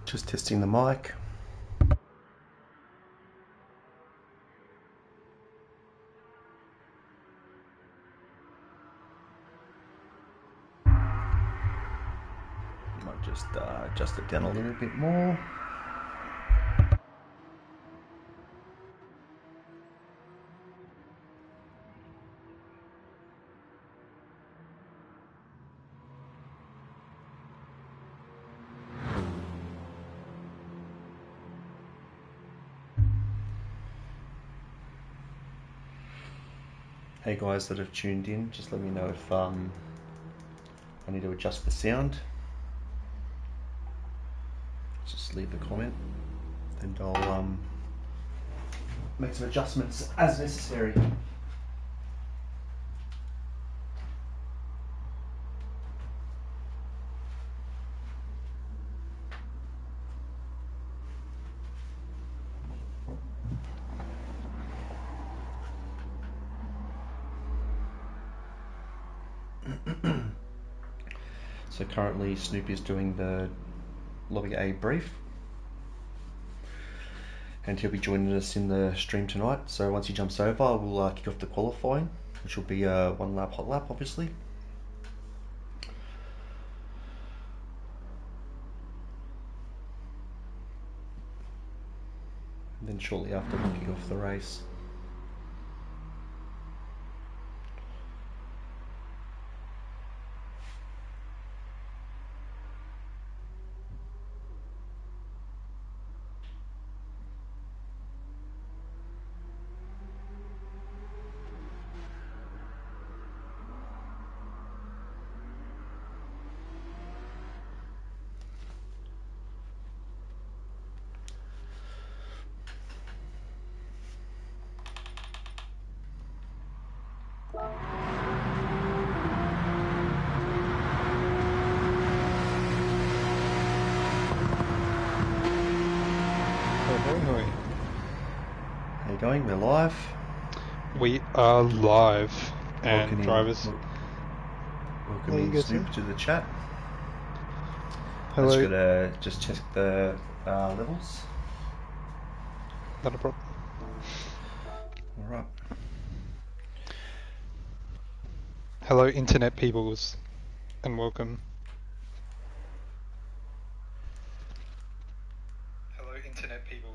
Just testing the mic. Might just adjust it down a little bit more. Hey guys that have tuned in, just let me know if I need to adjust the sound. Just leave a comment and I'll make some adjustments as necessary. So currently Snoopy is doing the Lobby A brief and he'll be joining us in the stream tonight. So once he jumps over, we'll kick off the qualifying, which will be a 1 lap hot lap obviously. And then shortly after we'll kick off the race. How you going? We're live. We are live, and drivers. Welcome Snoop to the chat. Hello. Let's gotta just check the levels. Not a problem. All right. Hello, internet peoples, and welcome. Hello, internet peoples.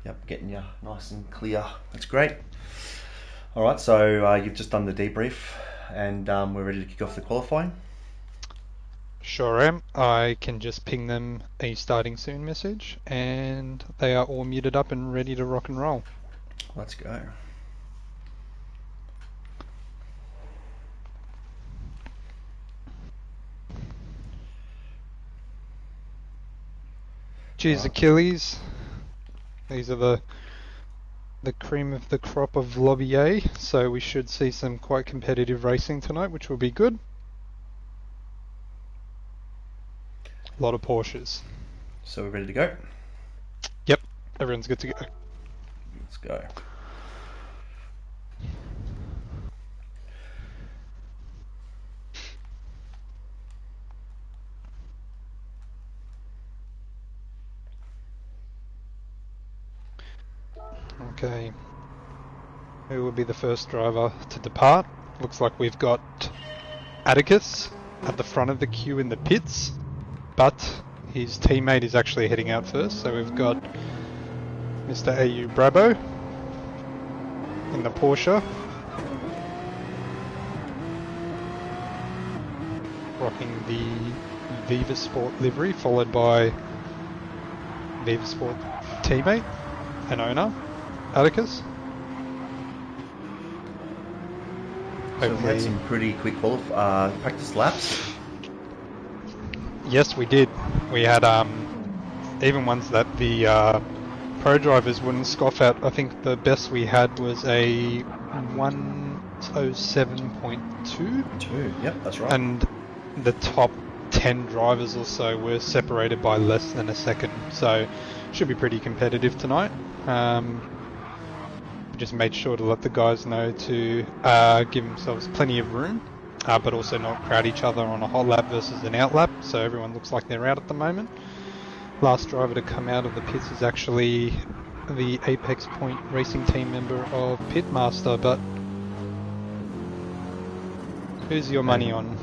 Yep, getting you nice and clear. That's great. All right, so you've just done the debrief, and we're ready to kick off the qualifying. Sure am. I can just ping them a starting soon message, and they are all muted up and ready to rock and roll. Let's go. Cheers, right. Achilles. These are the cream of the crop of Lobby A, so we should see some quite competitive racing tonight, which will be good. A lot of Porsches. So we're ready to go? Yep, everyone's good to go. Let's go. Okay. Who will be the first driver to depart? Looks like we've got Atticus at the front of the queue in the pits, but his teammate is actually heading out first, so we've got Mr. AU Brabo in the Porsche, rocking the Viva Sport livery, followed by Viva Sport teammate and owner, Atticus. So we had some pretty quick practice laps. Yes, we did. We had even ones that the pro drivers wouldn't scoff at. I think the best we had was a 107.2. Yep, that's right. And the top 10 drivers or so were separated by less than a second. So should be pretty competitive tonight. Just made sure to let the guys know to give themselves plenty of room, but also not crowd each other on a hot lap versus an out lap, so everyone looks like they're out at the moment. last driver to come out of the pits is actually the Apex Point Racing Team member of Pitmaster, but who's your money on?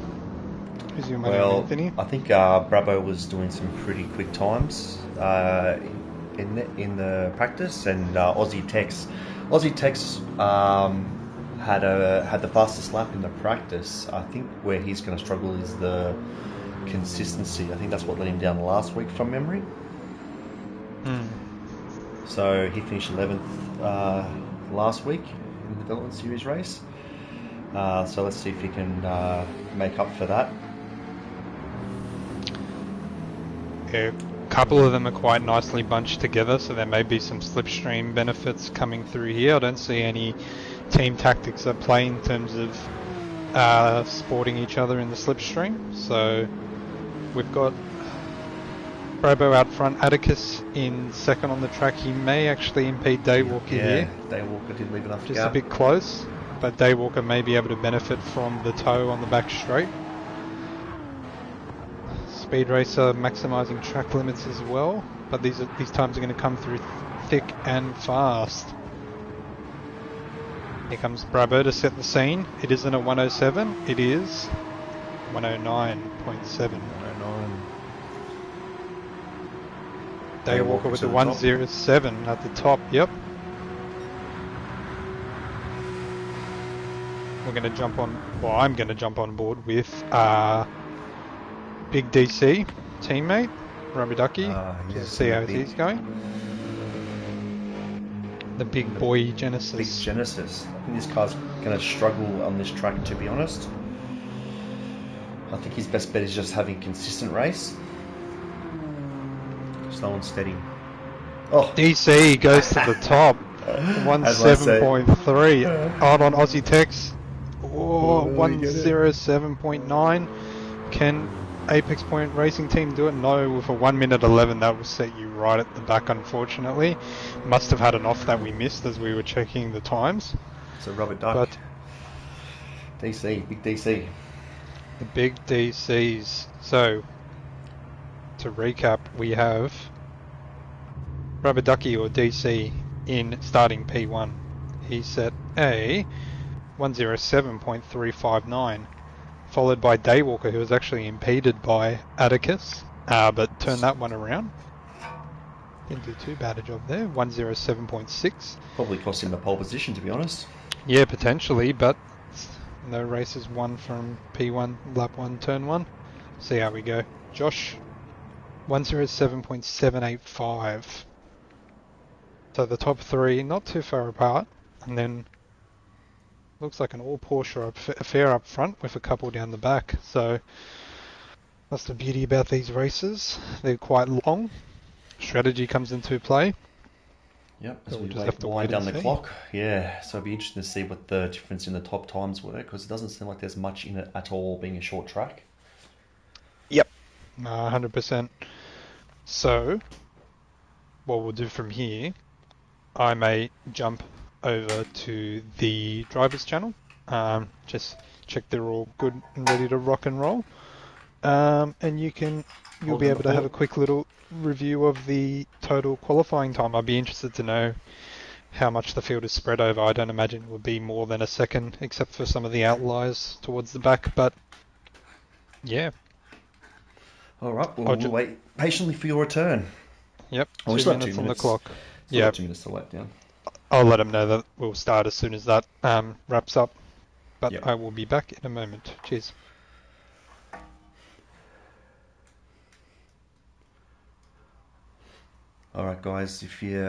Who's your money on, Well, Anthony? I think Brabo was doing some pretty quick times in the practice, and Aussie Tex had the fastest lap in the practice. I think where he's going to struggle is the consistency. I think that's what let him down last week from memory. So he finished 11th last week in the Development Series race. So let's see if he can make up for that. Yeah, a couple of them are quite nicely bunched together, so there may be some slipstream benefits coming through here. I don't see any team tactics at play in terms of sporting each other in the slipstream. So we've got Brabo out front, Atticus in second on the track. He may actually impede Daywalker here. Yeah, Daywalker did leave enough Just gap. a bit close, but Daywalker may be able to benefit from the toe on the back straight. Speed Racer maximising track limits as well, but these times are going to come through thick and fast. Here comes Brabo to set the scene. It isn't a 107, it is 109.7. 109. Daywalker with to the the top. 107 at the top, yep. We're going to jump on, well, I'm going to jump on board with Big DC teammate, Rubber Ducky, to see how he's going. The big boy Genesis. Big Genesis. I think this car's going to struggle on this track, to be honest. I think his best bet is just having consistent race. Slow and steady. Oh, DC goes to the top. 17.3. Out on Aussie Tex. Oh, 107.9. Can Apex Point Racing Team do it? No, with a 1 minute 11 that will set you right at the back, unfortunately. Must have had an off that we missed as we were checking the times. it's a Robert Duck. But DC, big DC. the big DCs. So, to recap, we have Rubber Ducky or DC in starting P1. He set a 107.359. Followed by Daywalker, who was actually impeded by Atticus, but turned that one around. Didn't do too bad a job there. 107.6. Probably cost him the pole position, to be honest. Yeah, potentially, but no races won from P1, lap 1, turn 1. See how we go. Josh, 107.785. So the top three, not too far apart, and then looks like an all Porsche affair up front with a couple down the back. So that's the beauty about these races. They're quite long. Strategy comes into play. Yep, So as we'll we just have to wind wait down and the see. clock. Yeah, so it'll be interesting to see what the difference in the top times were, because it doesn't seem like there's much in it at all, being a short track. Yep. 100%. So what we'll do from here, I may jump over to the drivers channel. Just check they're all good and ready to rock and roll. And you'll be able to have a quick little review of the total qualifying time. I'd be interested to know how much the field is spread over. I don't imagine it would be more than a second, except for some of the outliers towards the back. But yeah. All right, well, we'll wait patiently for your return. Yep. Oh, 2 minutes on the clock. Yeah. 2 minutes to let down. I'll let them know that we'll start as soon as that wraps up. But Yep. I will be back in a moment. Cheers. All right, guys. If you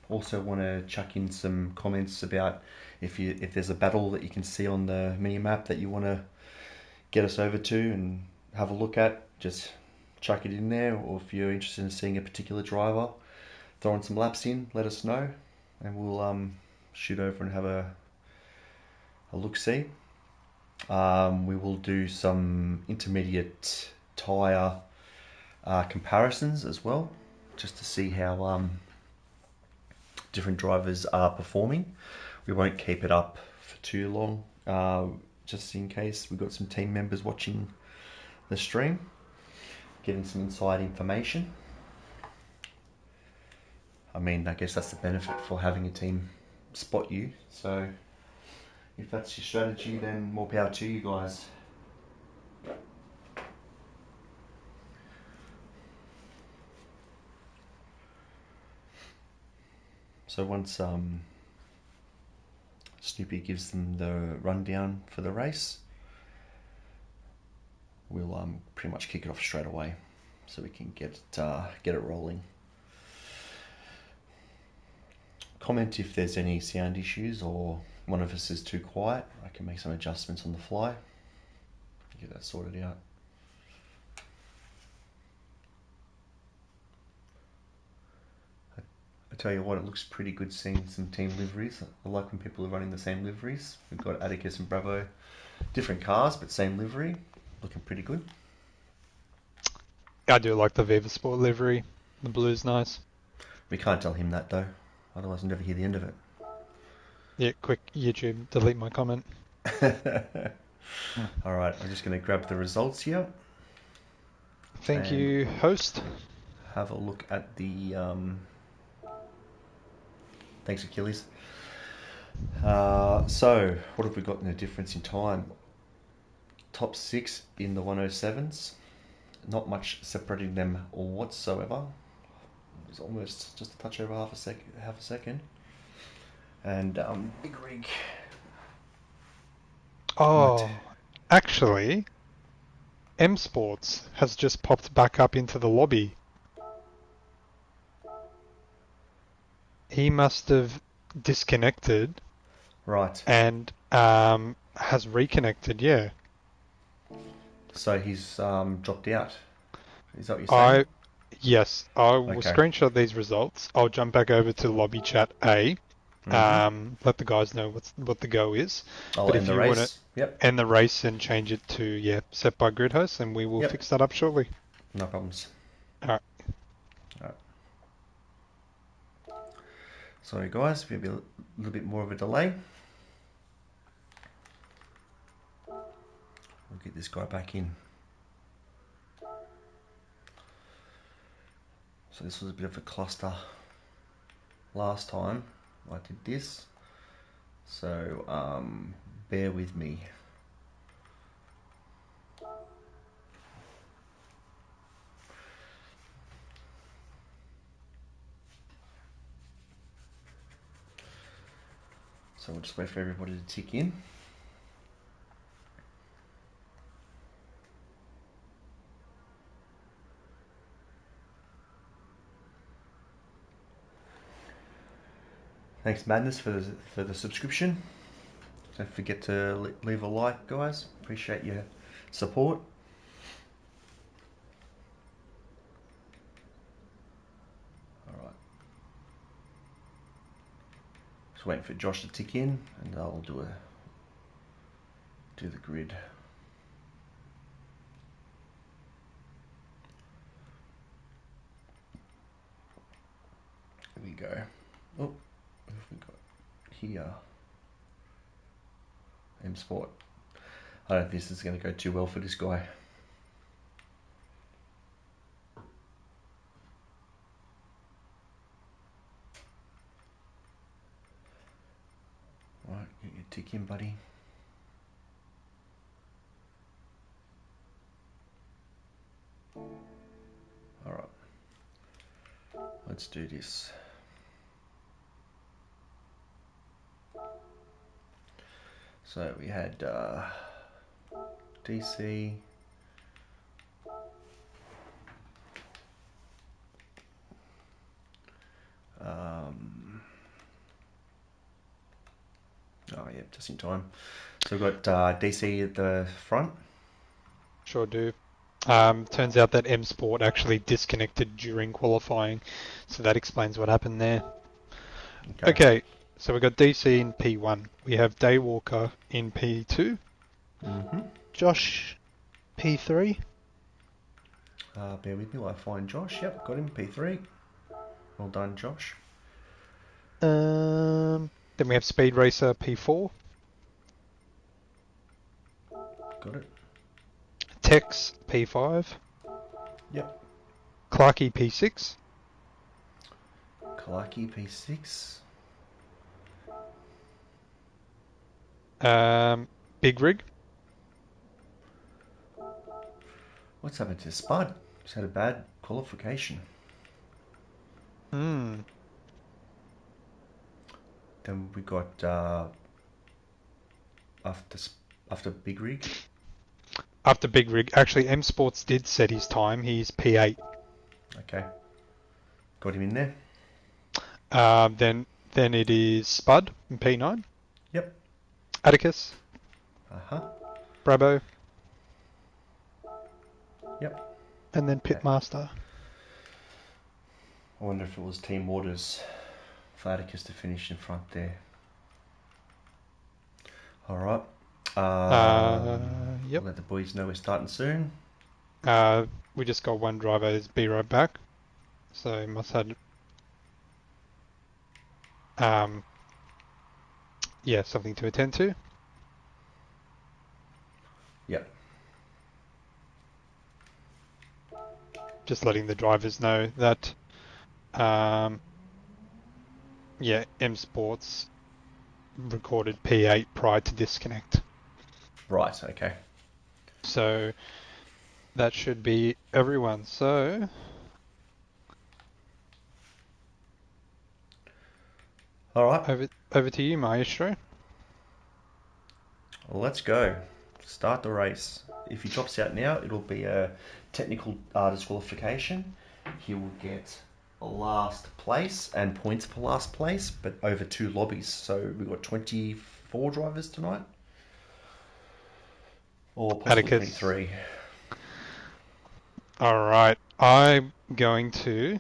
also want to chuck in some comments about if there's a battle that you can see on the mini map that you want to get us over to and have a look at, just chuck it in there. Or if you're interested in seeing a particular driver throwing some laps in, let us know, and we'll shoot over and have a look-see. We will do some intermediate tyre comparisons as well, just to see how different drivers are performing. We won't keep it up for too long, just in case we've got some team members watching the stream, getting some inside information. I mean, I guess that's the benefit for having a team spot you. So if that's your strategy, then more power to you guys. So once Snoopy gives them the rundown for the race, we'll pretty much kick it off straight away, so we can get it rolling. Comment if there's any sound issues or one of us is too quiet. I can make some adjustments on the fly. Get that sorted out. I tell you what, it looks pretty good seeing some team liveries. I like when people are running the same liveries. We've got Atticus and Bravo, different cars but same livery. Looking pretty good. I do like the Viva Sport livery. The blue's nice. We can't tell him that though, otherwise we'll never hear the end of it. Yeah, quick YouTube, delete my comment. Alright, I'm just going to grab the results here. Thank you, host. Have a look at the... Thanks, Achilles. So, what have we got in a difference in time? Top 6 in the 107s. Not much separating them whatsoever. It was almost just a touch over half a second. And Big Rig. Oh, actually, M Sports has just popped back up into the lobby. He must have disconnected. Right. And has reconnected, yeah. So he's dropped out. Is that what you're saying? Yes, I will screenshot these results. I'll jump back over to lobby chat A. Let the guys know what the go is. But if you want to end the race and change it to set by grid host, and we will fix that up shortly. No problems. Alright. Sorry guys, maybe a little bit more of a delay. We'll get this guy back in. So this was a bit of a cluster last time I did this. So bear with me. So we'll just wait for everybody to tick in. Thanks Madness for the subscription. Don't forget to leave a like, guys. Appreciate your support. Alright. Just waiting for Josh to tick in and I'll do the grid. Here we go. Oh, what have we got here? M Sport. I don't think this is going to go too well for this guy. Right, get your tick in, buddy. Alright. Let's do this. So we had DC. Oh yeah, just in time. So we've got DC at the front. Sure do. Turns out that M Sport actually disconnected during qualifying, so that explains what happened there. Okay, so we've got DC in P1. We have Daywalker in P2. Josh, P3. Bear with me while I find Josh. Yep, got him, P3. Well done, Josh. Then we have Speed Racer P4. Got it. Tex P5. Yep. Clarky P6. Clarky P6. Big rig. What's happened to Spud? He's had a bad qualification. Hmm. Then we got after Big Rig. After Big Rig, actually, M Sports did set his time. He's P8. Okay, got him in there. Then it is Spud in P9. Yep. Atticus. Brabo. Yep. And then Okay. Pitmaster. I wonder if it was Team Waters for Atticus to finish in front there. All right. Yep. We'll let the boys know we're starting soon. We just got one driver. Is be right back. So must have. Yeah, something to attend to. Yep. Just letting the drivers know that. Yeah, M Sports recorded P8 prior to disconnect. Right. Okay. So that should be everyone. So All right. over to you, Maestro. Let's go. Start the race. If he drops out now, it'll be a technical disqualification. He will get last place and points for last place, but over 2 lobbies. So we've got 24 drivers tonight. Or possibly Atticus. 23. Alright, I'm going to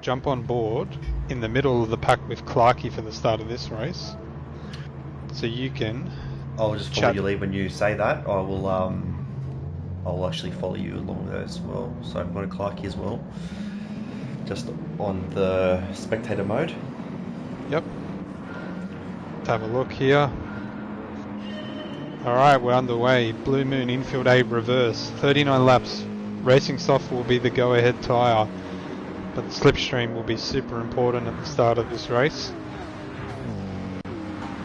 jump on board in the middle of the pack with Clarky for the start of this race. So you can... I'll just follow your lead when you say that. I will, I'll actually follow you along there as well. So I'm going to Clarky as well. Just on the spectator mode. Yep. Let's have a look here. Alright, we're underway. Blue Moon infield A reverse. 39 laps. Racing Soft will be the go-ahead tyre. But the slipstream will be super important at the start of this race.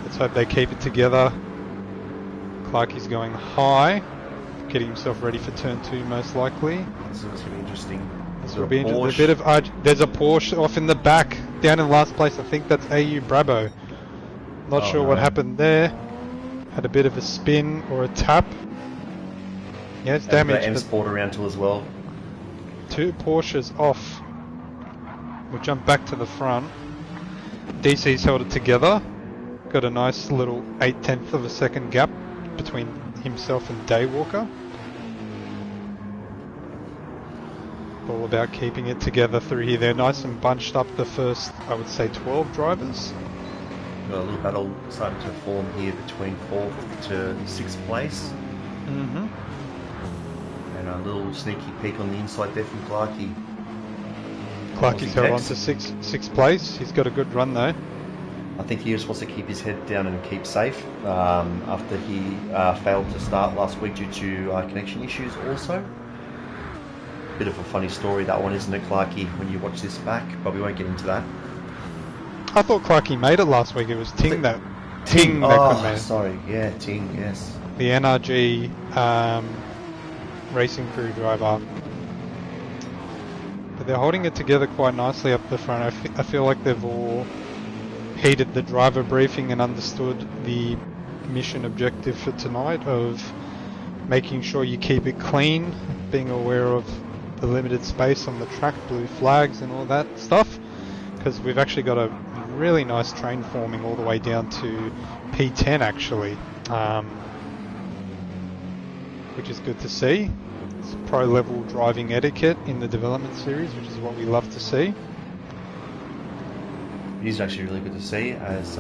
Let's hope they keep it together. Clarky's going high. Getting himself ready for turn 2 most likely. This is going to be interesting. This will be interesting. There's a Porsche off in the back. Down in last place, I think that's AU Brabo. Not sure what happened there. Had a bit of a spin or a tap. Yeah, it's damaged. M Sport around too as well. 2 Porsches off. We'll jump back to the front. DC's held it together. Got a nice little 8/10 of a second gap between himself and Daywalker. All about keeping it together through here. They're nice and bunched up the first, I would say, 12 drivers. Got a little battle starting to form here between 4th to 6th place. Mm-hmm. And a little sneaky peek on the inside there from Clarky. Clarky's held on to 6th place. He's got a good run though. I think he just wants to keep his head down and keep safe after he failed to start last week due to connection issues also. Bit of a funny story that one, isn't it, Clarky, when you watch this back? But we won't get into that. I thought Clarky made it last week. It was Ting that couldn't make it. Sorry, yeah, Ting, yes. The NRG racing crew driver. But they're holding it together quite nicely up the front. I feel like they've all heeded the driver briefing and understood the mission objective for tonight of making sure you keep it clean, being aware of the limited space on the track, blue flags and all that stuff, because we've actually got a really nice train forming all the way down to P10 actually, which is good to see. It's pro level driving etiquette in the development series, which is what we love to see. It is actually really good to see as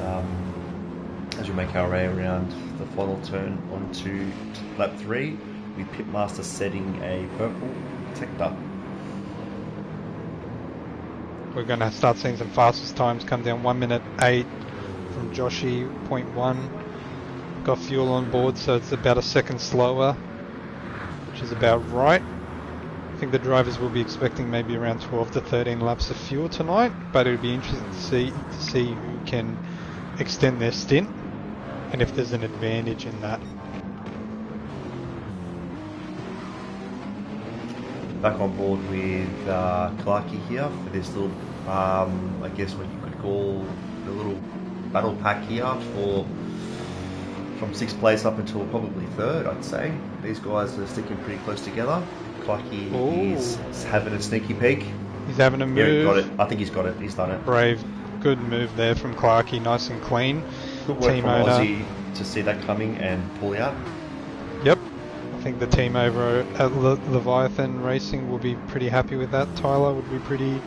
we make our way around the final turn onto lap 3, with Pitmaster setting a purple protector. We're going to start seeing some fastest times come down. 1:08 from Joshy, 0.1. Got fuel on board, so it's about a second slower, which is about right. I think the drivers will be expecting maybe around 12 to 13 laps of fuel tonight, but it would be interesting to see who can extend their stint and if there's an advantage in that. Back on board with Clarkey here for this little, I guess what you could call the little battle pack here from 6th place up until probably 3rd, I'd say. These guys are sticking pretty close together. Clarkey is having a sneaky peek. He's having a move. Yeah, he got it. I think he's got it. He's done it. Brave. Good move there from Clarkey. Nice and clean. Good work team from owner. Aussie to see that coming and pull out. Yep. I think the team over at Leviathan Racing will be pretty happy with that. Tyler would be pretty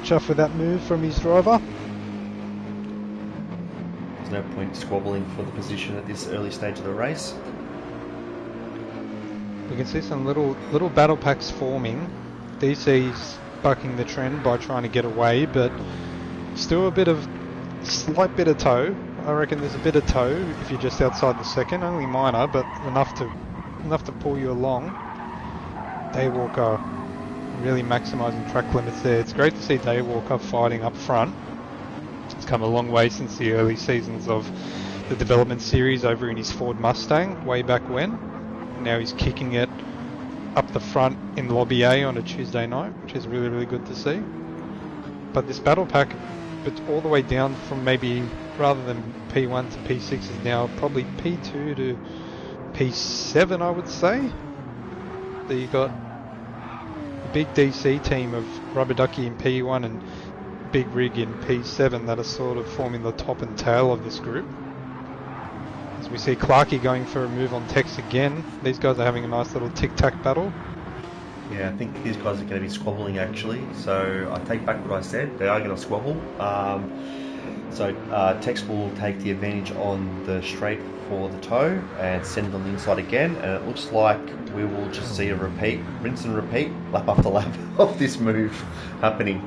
chuffed with that move from his driver. There's no point squabbling for the position at this early stage of the race. We can see some little battle packs forming. DC's bucking the trend by trying to get away, but still slight bit of tow. I reckon there's a bit of tow if you're just outside the second, only minor, but enough to pull you along. Daywalker really maximising track limits there. It's great to see Daywalker fighting up front. It's come a long way since the early seasons of the development series over in his Ford Mustang way back when. Now he's kicking it up the front in Lobby A on a Tuesday night, which is really, really good to see. But this battle pack, it's all the way down from maybe, rather than P1 to P6, is now probably P2 to P7, I would say. So you got the big DC team of Rubber Ducky in P1 and Big Rig in P7 that are sort of forming the top and tail of this group. As we see Clarkey going for a move on Tex again. These guys are having a nice little tic-tac battle. Yeah, I think these guys are going to be squabbling actually. So I take back what I said. They are going to squabble. So Tex will take the advantage on the straight for the toe and send it on the inside again. And it looks like we will just see a rinse and repeat, lap after lap of this move happening.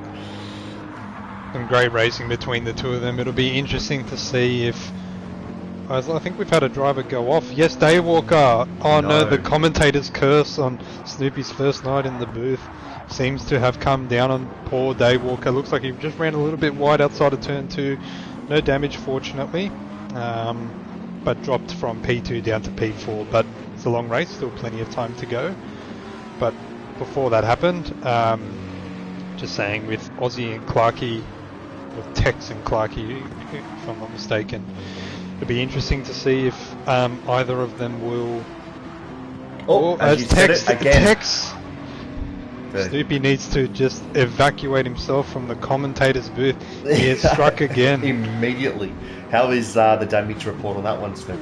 Some great racing between the two of them. It'll be interesting to see if... I think we've had a driver go off. Yes, Daywalker. Oh no, the commentator's curse on Snoopy's first night in the booth seems to have come down on poor Daywalker. Looks like he just ran a little bit wide outside of turn 2. No damage, fortunately, but dropped from P2 down to P4. But it's a long race, still plenty of time to go. But before that happened, just saying, with Aussie and Clarkey, with Tex and Clarkey, if I'm not mistaken, it'll be interesting to see if either of them will... As Tex, Tex! Snoopy needs to just evacuate himself from the commentator's booth. He has struck again. Immediately. How is the damage report on that one, Snoop?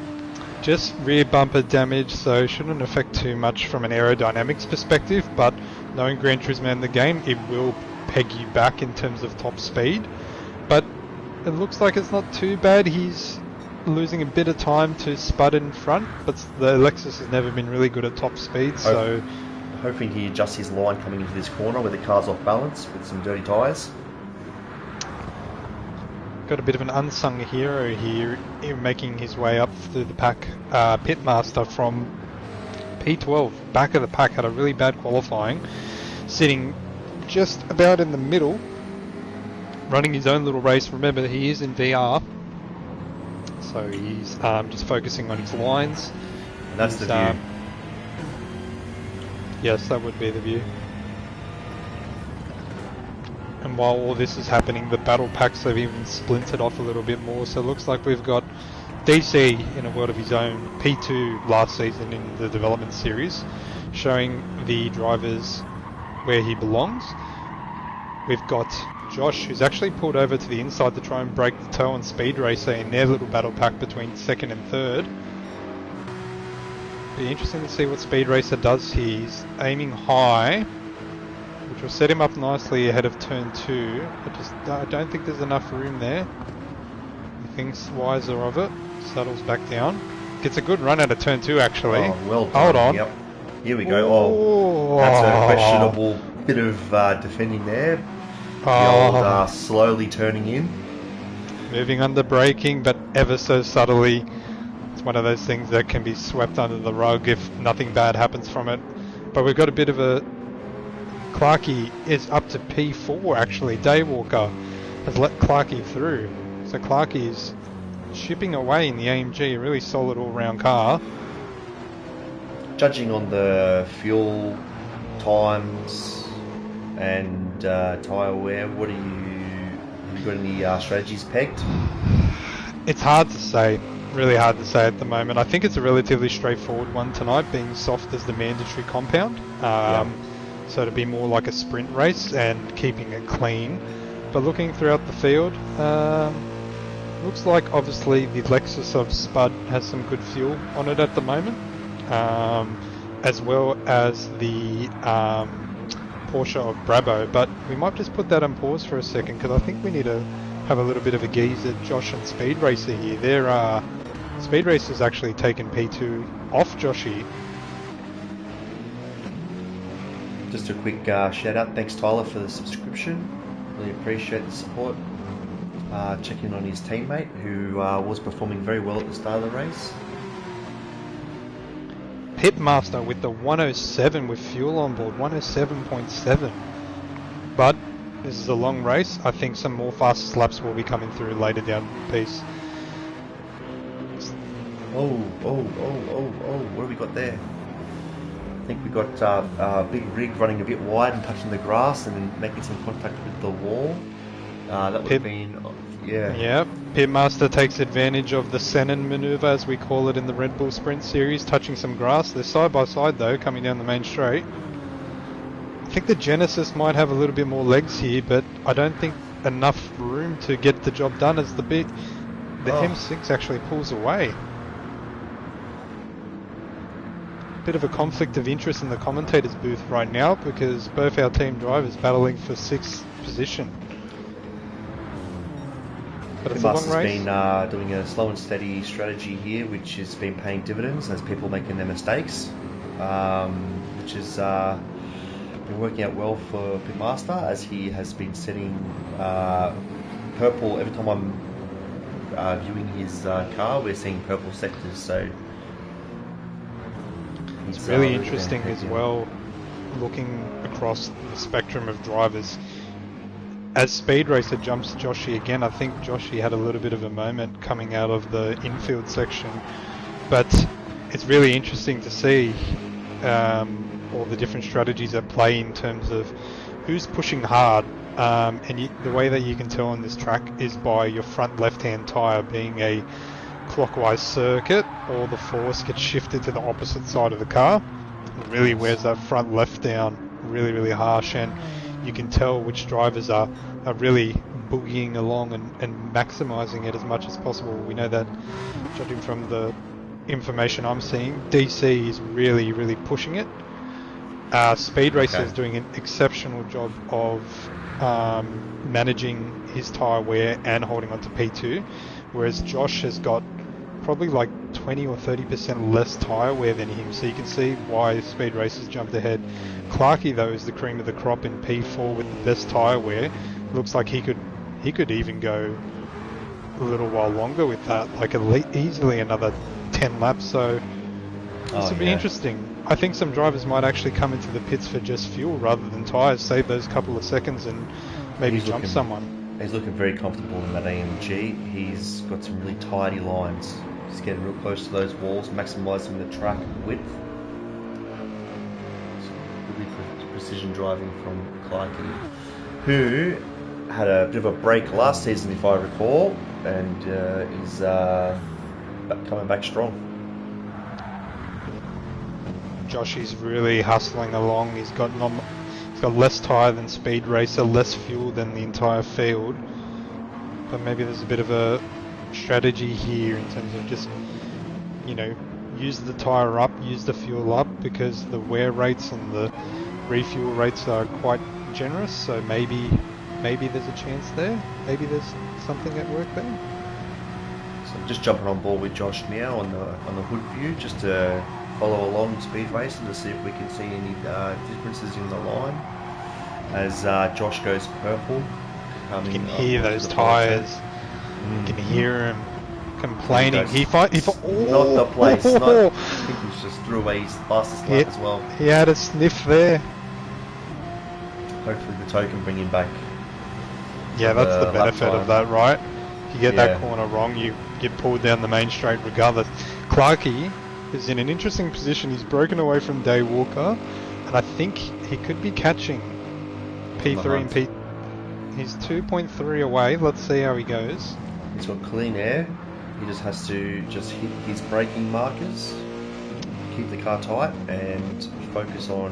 Just rear bumper damage, so shouldn't affect too much from an aerodynamics perspective, but knowing Gran Turismo in the game, it will peg you back in terms of top speed. But it looks like it's not too bad. He's losing a bit of time to spud in front, but the Lexus has never been really good at top speed, so... Hoping he adjusts his line coming into this corner where the car's off balance with some dirty tyres. Got a bit of an unsung hero here, making his way up through the pack. Pitmaster from P12, back of the pack, had a really bad qualifying, sitting just about in the middle, running his own little race. Remember, he is in VR, so he's just focusing on his lines. And that's the view. Yes, that would be the view. And while all this is happening, the battle packs have even splintered off a little bit more. So it looks like we've got DC in a world of his own, P2 last season in the development series, showing the drivers where he belongs. We've got Josh, who's actually pulled over to the inside to try and break the toe on Speed Racer in their little battle pack between second and third. Be interesting to see what Speed Racer does here. He's high, which will set him up nicely ahead of turn 2. I don't think there's enough room there. He thinks wiser of it. Settles back down. Gets a good run out of turn 2 actually. Oh, well done. Hold on. Yep. Here we go. Oh, that's a questionable bit of defending there. The old slowly turning in. Moving under braking, but ever so subtly. It's one of those things that can be swept under the rug if nothing bad happens from it. But we've got a bit of a Clarkey is up to P4 actually. Daywalker has let Clarkey through. So Clarkey's shipping away in the AMG, a really solid all-round car. Judging on the fuel times and tyre wear, have you got any strategies pegged? It's hard to say, really hard to say at the moment. I think it's a relatively straightforward one tonight, being soft as the mandatory compound. So to be more like a sprint race and keeping it clean. But looking throughout the field, looks like obviously the Lexus of Spud has some good fuel on it at the moment, as well as the Porsche of Brabo. But we might just put that on pause for a second, because I think we need to have a little bit of a gaze at Josh and Speed Racer here. Their Speed Racer's actually taken P2 off Joshy. Just a quick shout out. Thanks, Tyler, for the subscription. Really appreciate the support. Checking on his teammate, who was performing very well at the start of the race. Pitmaster with the 107 with fuel on board, 107.7. But this is a long race. I think some more fast laps will be coming through later down the piece. Oh, what have we got there? I think we got a big rig running a bit wide and touching the grass and then making some contact with the wall. That would have been, yeah. Yeah, Pitmaster takes advantage of the Senon maneuver, as we call it in the Red Bull Sprint Series, touching some grass. They're side by side though, coming down the main straight. I think the Genesis might have a little bit more legs here, but I don't think enough room to get the job done as the M6 actually pulls away. Bit of a conflict of interest in the commentators booth right now, because both our team drivers battling for 6th position. But it's a long race. Been doing a slow and steady strategy here, which has been paying dividends as people making their mistakes, which has been working out well for Pitmaster, as he has been setting purple every time I'm viewing his car. We're seeing purple sectors, so it's really interesting as well, looking across the spectrum of drivers. As Speed Racer jumps Joshy again, I think Joshy had a little bit of a moment coming out of the infield section, but it's really interesting to see all the different strategies at play in terms of who's pushing hard, and the way that you can tell on this track is by your front left-hand tyre being a clockwise circuit, or the force gets shifted to the opposite side of the car. It really wears that front left down really, really harsh, and you can tell which drivers are really boogieing along and maximising it as much as possible. We know that, judging from the information I'm seeing, DC is really, really pushing it. Speed Racer is doing an exceptional job of managing his tyre wear and holding on to P2, whereas Josh has got probably like 20 or 30% less tyre wear than him, so you can see why Speed Racer's jumped ahead. Clarkey though is the cream of the crop in P4 with the best tyre wear. Looks like he could even go a little while longer with that, like easily another 10 laps, so this will be interesting. I think some drivers might actually come into the pits for just fuel rather than tyres, save those couple of seconds and maybe jump someone. He's looking very comfortable in that AMG. He's got some really tidy lines. He's getting real close to those walls, maximising the track width. Really precision driving from Clarkey, who had a bit of a break last season, if I recall, and is coming back strong. Joshy's really hustling along. He's got less tyre than Speed Racer, less fuel than the entire field. But maybe there's a bit of a strategy here in terms of just, use the tyre up, use the fuel up, because the wear rates and the refuel rates are quite generous. So maybe there's a chance there. Maybe there's something at work there. So I'm just jumping on board with Josh now on the hood view, just to follow along Speed Racer to see if we can see any differences in the line as Josh goes purple. You can hear those tyres. You can hear him complaining. Not the place. I think he just threw away his fastest lap as well. He had a sniff there. hopefully the toe can bring him back Yeah, for that's the the lap benefit of time. that, right? If you get that Yeah, corner wrong, you get pulled down the main straight regardless. Clarkey is in an interesting position. He's broken away from Day Walker, and I think he could be catching on the P3 and hunt. P. He's 2.3 away. Let's see how he goes. He's got clean air. He just has to just hit his braking markers, keep the car tight, and focus on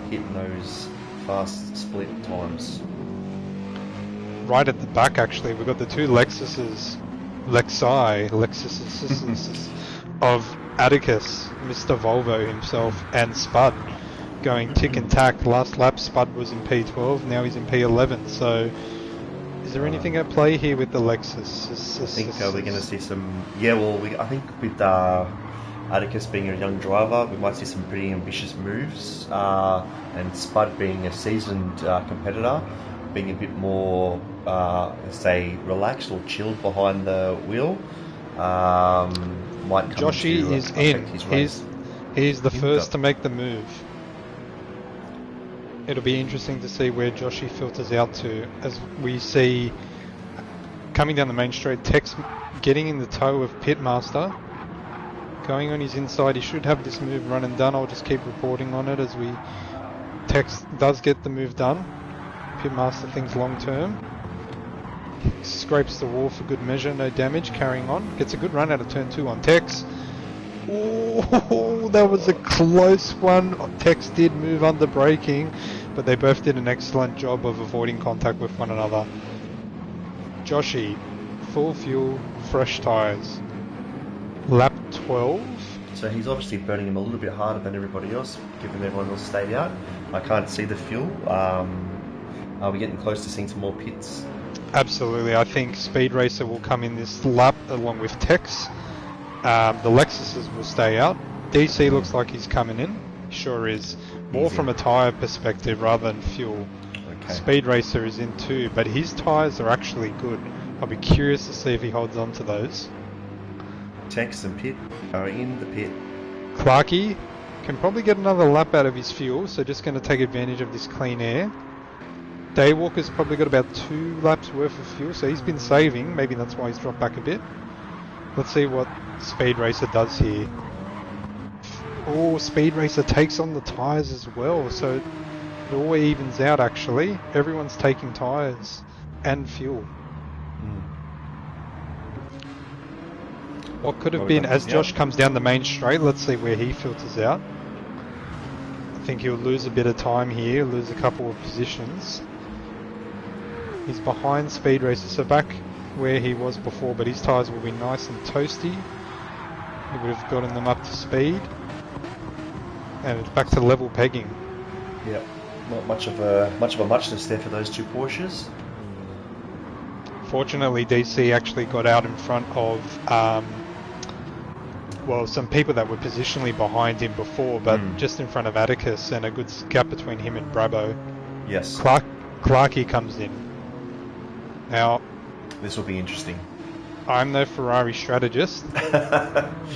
hitting those fast split times. Right at the back, actually, we've got the two Lexuses of Atticus, Mr. Volvo himself, and Spud going tick and tack. Last lap, Spud was in P12, now he's in P11. So, is there anything at play here with the Lexus? I think we're going to see some. Yeah, well, I think with Atticus being a young driver, we might see some pretty ambitious moves, and Spud being a seasoned competitor, being a bit more, let's say, relaxed or chilled behind the wheel, might come Joshy to is affect in. his race. He's the first to Hinter. make the move. It'll be interesting to see where Joshy filters out to, as we see coming down the main straight, Tex getting in the toe of Pitmaster, going on his inside. He should have this move run and done. I'll just keep reporting on it as Tex does get the move done. Pitmaster thinks long term. Scrapes the wall for good measure, no damage, carrying on. Gets a good run out of turn 2 on Tex. Oh, that was a close one. Tex did move under braking, but they both did an excellent job of avoiding contact with one another. Joshy, full fuel, fresh tyres. Lap 12. So he's obviously burning him a little bit harder than everybody else, given everyone else stayed out. I can't see the fuel. Are we getting close to seeing some more pits? Absolutely, I think Speed Racer will come in this lap along with Tex. The Lexuses will stay out. DC looks like he's coming in. Sure is. More Easy. from a tyre perspective rather than fuel. Okay. Speed Racer is in too, but his tyres are actually good. I'll be curious to see if he holds on to those. Tex and Pit are in the pit. Clarkey can probably get another lap out of his fuel, so just going to take advantage of this clean air. Daywalker's probably got about 2 laps worth of fuel, so he's been saving. Maybe that's why he's dropped back a bit. Let's see what Speed Racer does here. Oh, Speed Racer takes on the tyres as well, so it all evens out actually. Everyone's taking tyres and fuel. What could have been, as Josh comes down the main straight, let's see where he filters out. I think he'll lose a bit of time here, lose a couple of positions. He's behind Speed Racer, so back where he was before, but his tyres will be nice and toasty. He would have gotten them up to speed. And it's back to level pegging. Yep, not much of a muchness there for those two Porsches. Fortunately, DC actually got out in front of some people that were positionally behind him before, but just in front of Atticus, and a good gap between him and Brabo. Yes. Clarkey comes in. Now, this will be interesting. I'm no Ferrari strategist,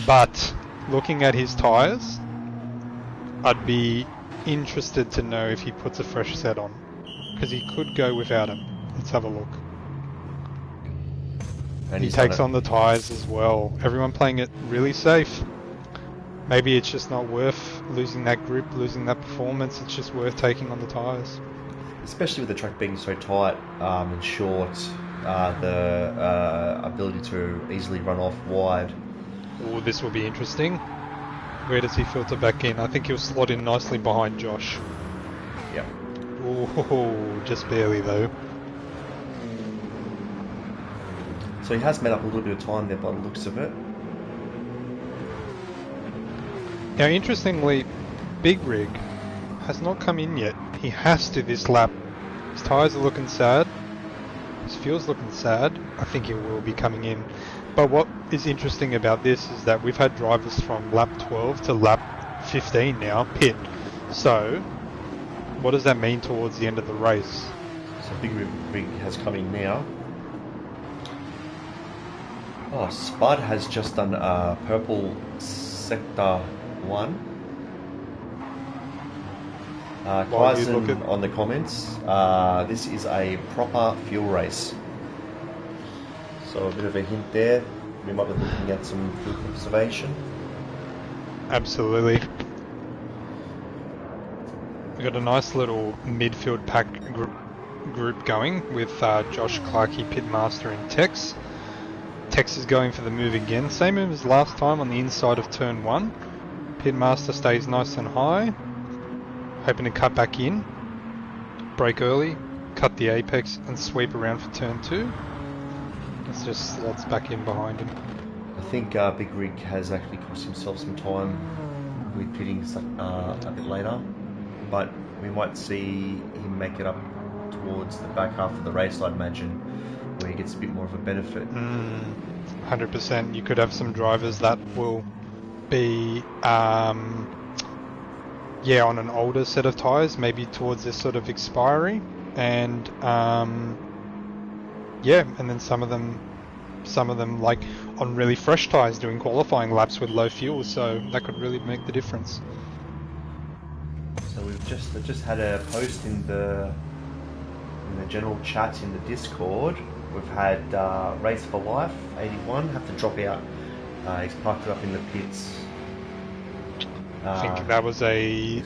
but looking at his tyres, I'd be interested to know if he puts a fresh set on, because he could go without them. Let's have a look. And he takes on the tyres as well. Everyone playing it really safe. Maybe it's just not worth losing that grip, losing that performance. It's just worth taking on the tyres. Especially with the track being so tight and short, the ability to easily run off wide. Oh, this will be interesting. Where does he filter back in? I think he'll slot in nicely behind Josh. Yep. Oh, just barely though. So he has made up a little bit of time there by the looks of it. Now, interestingly, Big Rig has not come in yet. He has to this lap. His tyres are looking sad. His fuel's looking sad. I think he will be coming in. But what is interesting about this is that we've had drivers from lap 12 to lap 15 now pit. So, what does that mean towards the end of the race? So Big Rig has come in now. Oh, Spud has just done purple sector 1. while you look Kyson at... on the comments, this is a proper fuel race. So a bit of a hint there. We might be looking at some fuel conservation. Absolutely. We've got a nice little midfield pack group going with Josh, Clarkey, Pitmaster and Tex. Tex is going for the move again. Same move as last time on the inside of turn 1. Pitmaster stays nice and high. Hoping to cut back in. Brake early. Cut the apex and sweep around for turn 2. It's just slots back in behind him. I think Big Rig has actually cost himself some time with pitting a bit later. But we might see him make it up towards the back half of the race, I'd imagine, where he gets a bit more of a benefit. 100%. You could have some drivers that will be, on an older set of tyres, maybe towards this sort of expiry, and and then some of them like on really fresh tyres doing qualifying laps with low fuel, so that could really make the difference. So we've just had a post in the general chat in the Discord. We've had Race for Life 81 have to drop out. He's parked it up in the pits. I think that was a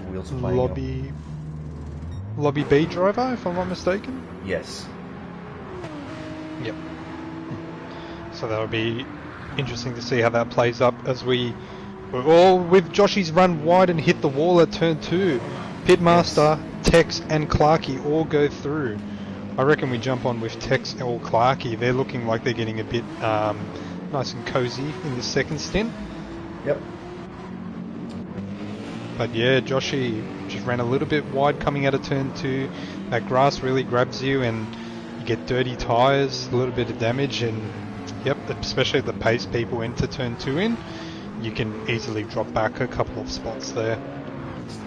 lobby B driver, if I'm not mistaken. Yes. Yep. So that'll be interesting to see how that plays up as we're all with Joshy's run wide and hit the wall at turn 2. Pitmaster, yes. Tex and Clarkey all go through. I reckon we jump on with Tex or Clarkey. They're looking like they're getting a bit nice and cozy in the second stint. Yep. But yeah, Joshy just ran a little bit wide coming out of turn 2. That grass really grabs you and you get dirty tyres, a little bit of damage, and yep, especially the pace people into turn 2 in, you can easily drop back a couple of spots there.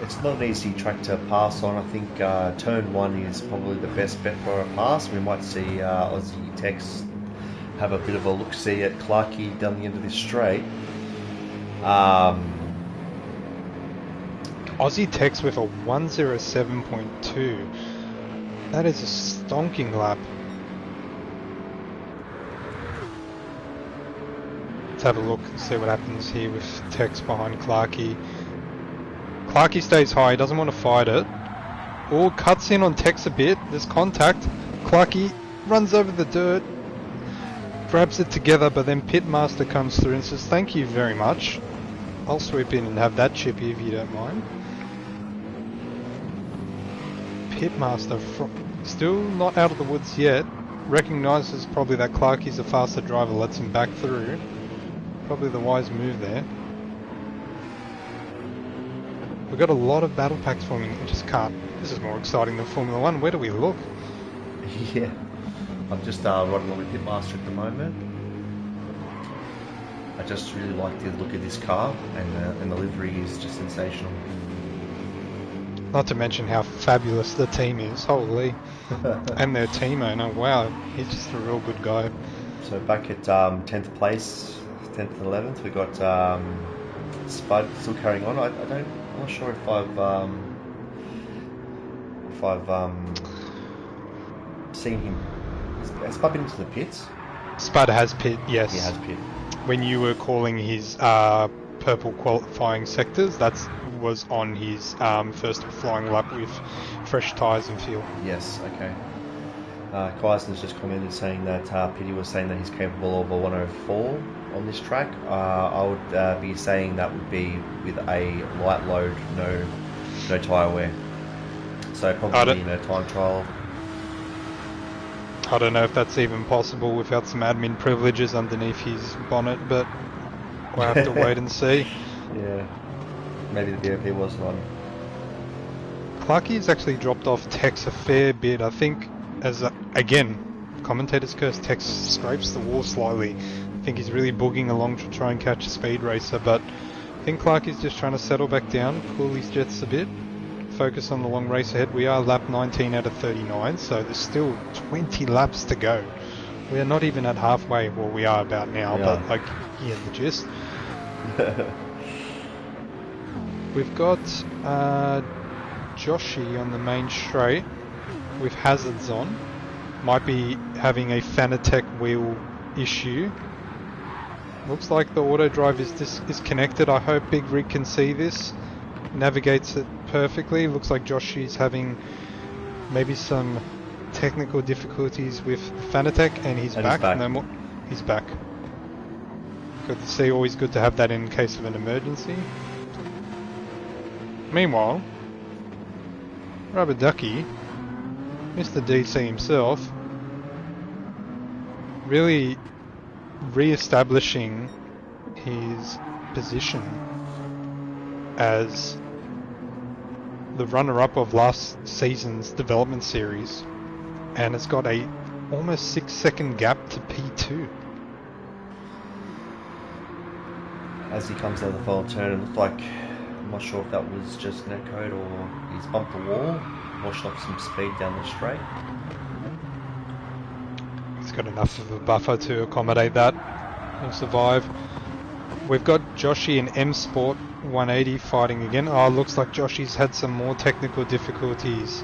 It's not an easy track to pass on. I think turn 1 is probably the best bet for a pass. We might see Aussie Tex have a bit of a look-see at Clarkey down the end of this straight. Aussie Tex with a 107.2. That is a stonking lap. Let's have a look and see what happens here with Tex behind Clarkey. Clarkey stays high, he doesn't want to fight it. Or cuts in on Tex a bit, there's contact. Clarkey runs over the dirt, grabs it together, but then Pitmaster comes through and says, "Thank you very much. I'll sweep in and have that chippy if you don't mind." Pitmaster, still not out of the woods yet, recognises probably that Clarkey's a faster driver, lets him back through. Probably the wise move there. We've got a lot of battle packs forming, I just can't. This is more exciting than Formula 1. Where do we look? Yeah, I'm just riding along with Pitmaster at the moment. I just really like the look of this car, and the livery is just sensational. Not to mention how fabulous the team is, holy. And their team owner, wow, he's just a real good guy. So back at 10th place, 10th and 11th, we got Spud still carrying on. I'm not sure if I've seen him. Has Spud been into the pits? Spud has pit, yes. He has pit. When you were calling his purple qualifying sectors, that was on his first flying lap with fresh tyres and fuel. Yes, okay. Kyson just commented saying that Pitty was saying that he's capable of a 104 on this track. I would be saying that would be with a light load, no tyre wear. So probably in a time trial. I don't know if that's even possible without some admin privileges underneath his bonnet, but we'll have to wait and see. Yeah, maybe the BOP wasn't on. Clarkey's actually dropped off Tex a fair bit. I think, again, commentator's curse, Tex scrapes the wall slightly. I think he's really booging along to try and catch a speed racer, but I think Clarkey's just trying to settle back down, cool his jets a bit, focus on the long race ahead. We are lap 19 out of 39, so there's still 20 laps to go. We are not even at halfway. Well, we are about now, but like, you get the gist. We've got Joshy on the main straight with hazards on. Might be having a Fanatec wheel issue. Looks like the auto drive is connected. I hope Big Rig can see this. Navigates it perfectly. Looks like Joshy's having maybe some technical difficulties with Fanatec, and he's back. No more. He's back. Good to see. Always good to have that in case of an emergency. Meanwhile, Rubber Ducky, Mr. DC himself, really re-establishing his position as the runner-up of last season's development series, and it's got a almost 6-second gap to P2. As he comes out of the final turn, it looked like, I'm not sure if that was just netcode or he's bumped the wall, washed up some speed down the straight. He's got enough of a buffer to accommodate that. He'll survive. We've got Joshy in M Sport 180 fighting again. Oh, looks like Joshy's had some more technical difficulties.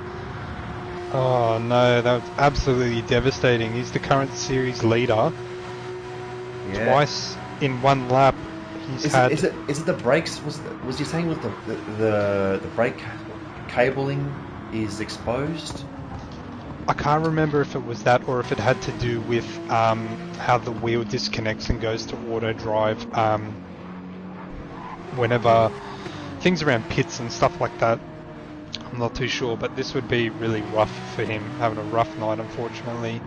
Oh no, that was absolutely devastating. He's the current series leader. Yeah. Twice in one lap. Is it the brakes? Was you saying with the brake cabling is exposed? I can't remember if it was that or if it had to do with how the wheel disconnects and goes to auto drive whenever things around pits and stuff like that. I'm not too sure, but this would be really rough for him, having a rough night, unfortunately.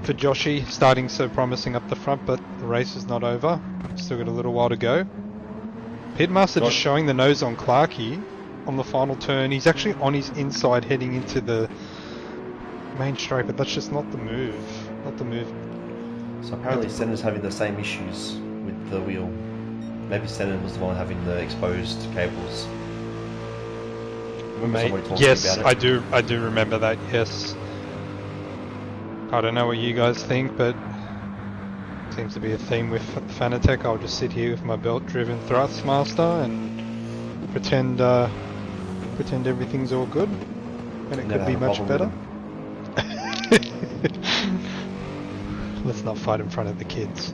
For Joshy, starting so promising up the front, but the race is not over. Still got a little while to go. Pitmaster just showing the nose on Clarkey on the final turn. He's actually on his inside heading into the main straight, but that's just not the move. Not the move. So apparently Senna's having the same issues with the wheel. Maybe Senna was the one having the exposed cables. Yes, I do remember that, yes. I don't know what you guys think, but seems to be a theme with Fanatec. I'll just sit here with my belt-driven Thrustmaster and pretend everything's all good, and it could be much better. Let's not fight in front of the kids.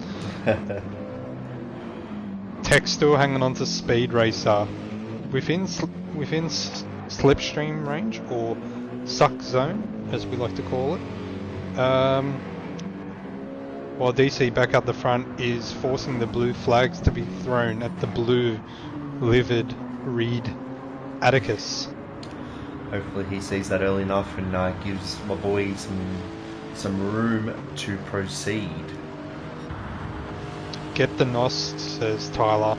Tech still hanging on to Speed Racer within slipstream range, or suck zone, as we like to call it. While DC back up the front is forcing the blue flags to be thrown at the blue livid Reed Atticus. Hopefully he sees that early enough and gives my boy some room to proceed. Get the NOS, says Tyler.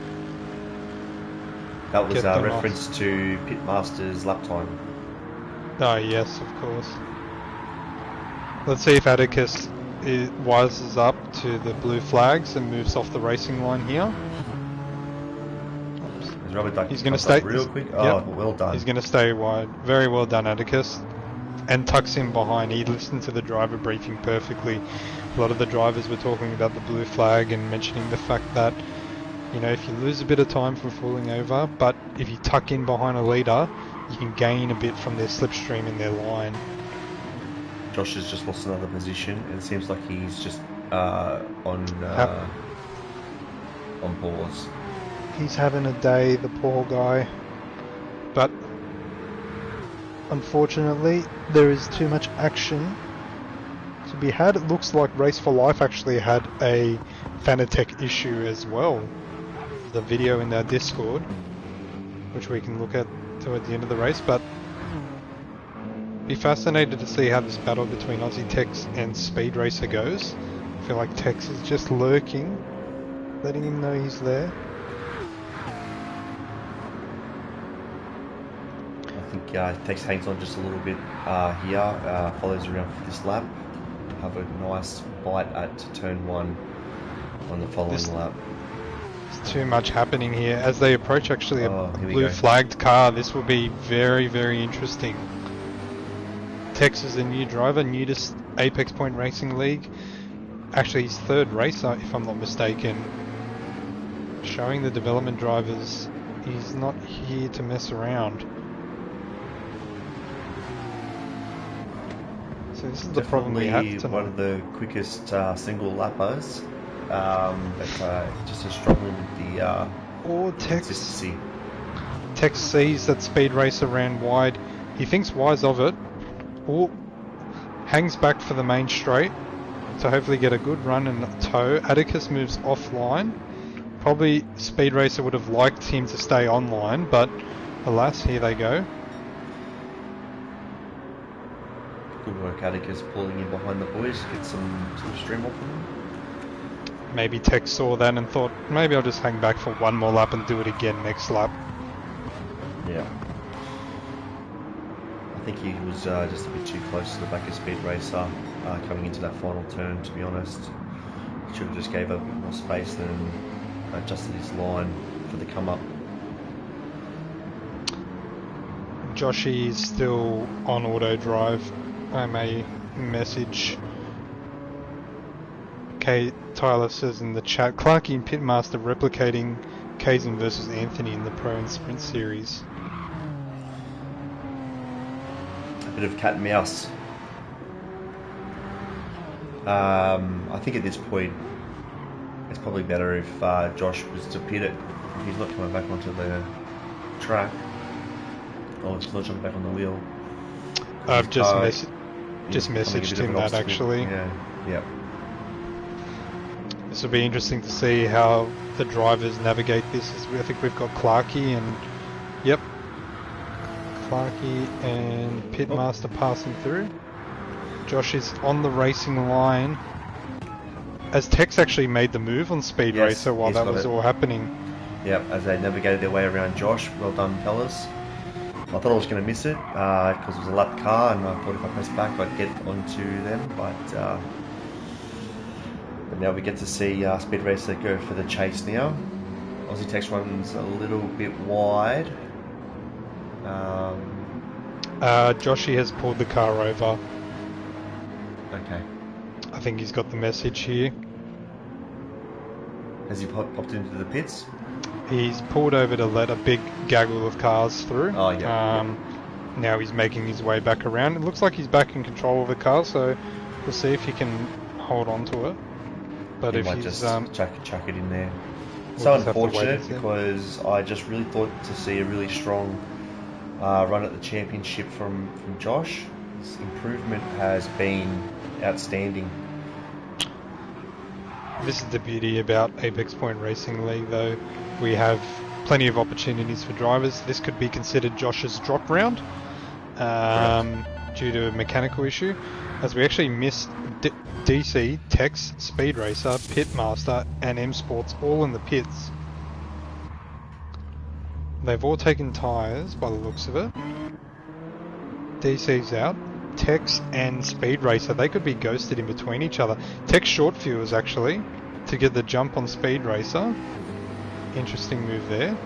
That was a reference to Pitmaster's lap time. Oh yes, of course. Let's see if Atticus wises up to the blue flags and moves off the racing line here. He's going to stay real quick. Oh, yep. Well done. He's going to stay wide. Very well done, Atticus. And tucks in behind. He listened to the driver briefing perfectly. A lot of the drivers were talking about the blue flag and mentioning the fact that, you know, if you lose a bit of time from falling over, but if you tuck in behind a leader, you can gain a bit from their slipstream in their line. Josh has just lost another position, and it seems like he's just on pause. He's having a day, the poor guy. But unfortunately, there is too much action to be had. It looks like Race for Life actually had a Fanatec issue as well. The video in our Discord, which we can look at toward the end of the race, but be fascinated to see how this battle between Aussie Tex and Speed Racer goes. I feel like Tex is just lurking, letting him know he's there. I think Tex hangs on just a little bit here, follows around for this lap, have a nice bite at turn 1 on the following lap. There's too much happening here. As they approach actually a blue flagged car, this will be very, very interesting. Tex is a new driver, new to Apex Point Racing League. Actually, his third racer, if I'm not mistaken. Showing the development drivers he's not here to mess around. So this is the problem we have Definitely one tonight. of the quickest single lappers, but just is struggling with Or the consistency. Tex sees that Speed Racer ran wide. He thinks wise of it. Or hangs back for the main straight to hopefully get a good run and tow. Atticus moves offline. Probably Speed Racer would have liked him to stay online, but alas, here they go. Good work, Atticus, pulling in behind the boys, get some stream off them. Maybe Tex saw that and thought, maybe I'll just hang back for one more lap and do it again next lap. Yeah. I think he was just a bit too close to the back of Speed Racer coming into that final turn, to be honest. Should have just gave a bit more space and adjusted his line for the come up. Joshy is still on auto drive. I may message. Tyler says in the chat, Clarkie and Pitmaster replicating Kazin versus Anthony in the Pro and Sprint series. A bit of cat and mouse. I think at this point it's probably better if Josh was to pit it. If he's not coming back onto the track, or if he's not jumping back on the wheel. I've just messaged him that actually. Yeah. This will be interesting to see how the drivers navigate this. I think we've got Clarkie and Pitmaster passing through. Josh is on the racing line. As Tex actually made the move on Speed Racer while that was all happening. Yep, as they navigated their way around Josh. Well done, fellas. I thought I was going to miss it because it was a lap car, and I thought if I pressed back I'd get onto them, but now we get to see Speed Racer go for the chase now. Aussie Tex runs a little bit wide. Joshy has pulled the car over. Okay. I think he's got the message here. Has he popped into the pits? He's pulled over to let a big gaggle of cars through. Oh, yeah. Now he's making his way back around. It looks like he's back in control of the car, so we'll see if he can hold on to it. But he if might he's just chuck it in there. So unfortunate because I just really thought to see a really strong run at the championship from Josh. His improvement has been outstanding. This is the beauty about Apex Point Racing League, though. We have plenty of opportunities for drivers. This could be considered Josh's drop round due to a mechanical issue, as we actually missed DC, Tex, Speed Racer, Pitmaster, and M Sports all in the pits. They've all taken tyres by the looks of it. DC's out. Tex and Speed Racer, they could be ghosted in between each other. Tex short fuels actually to get the jump on Speed Racer. Interesting move there.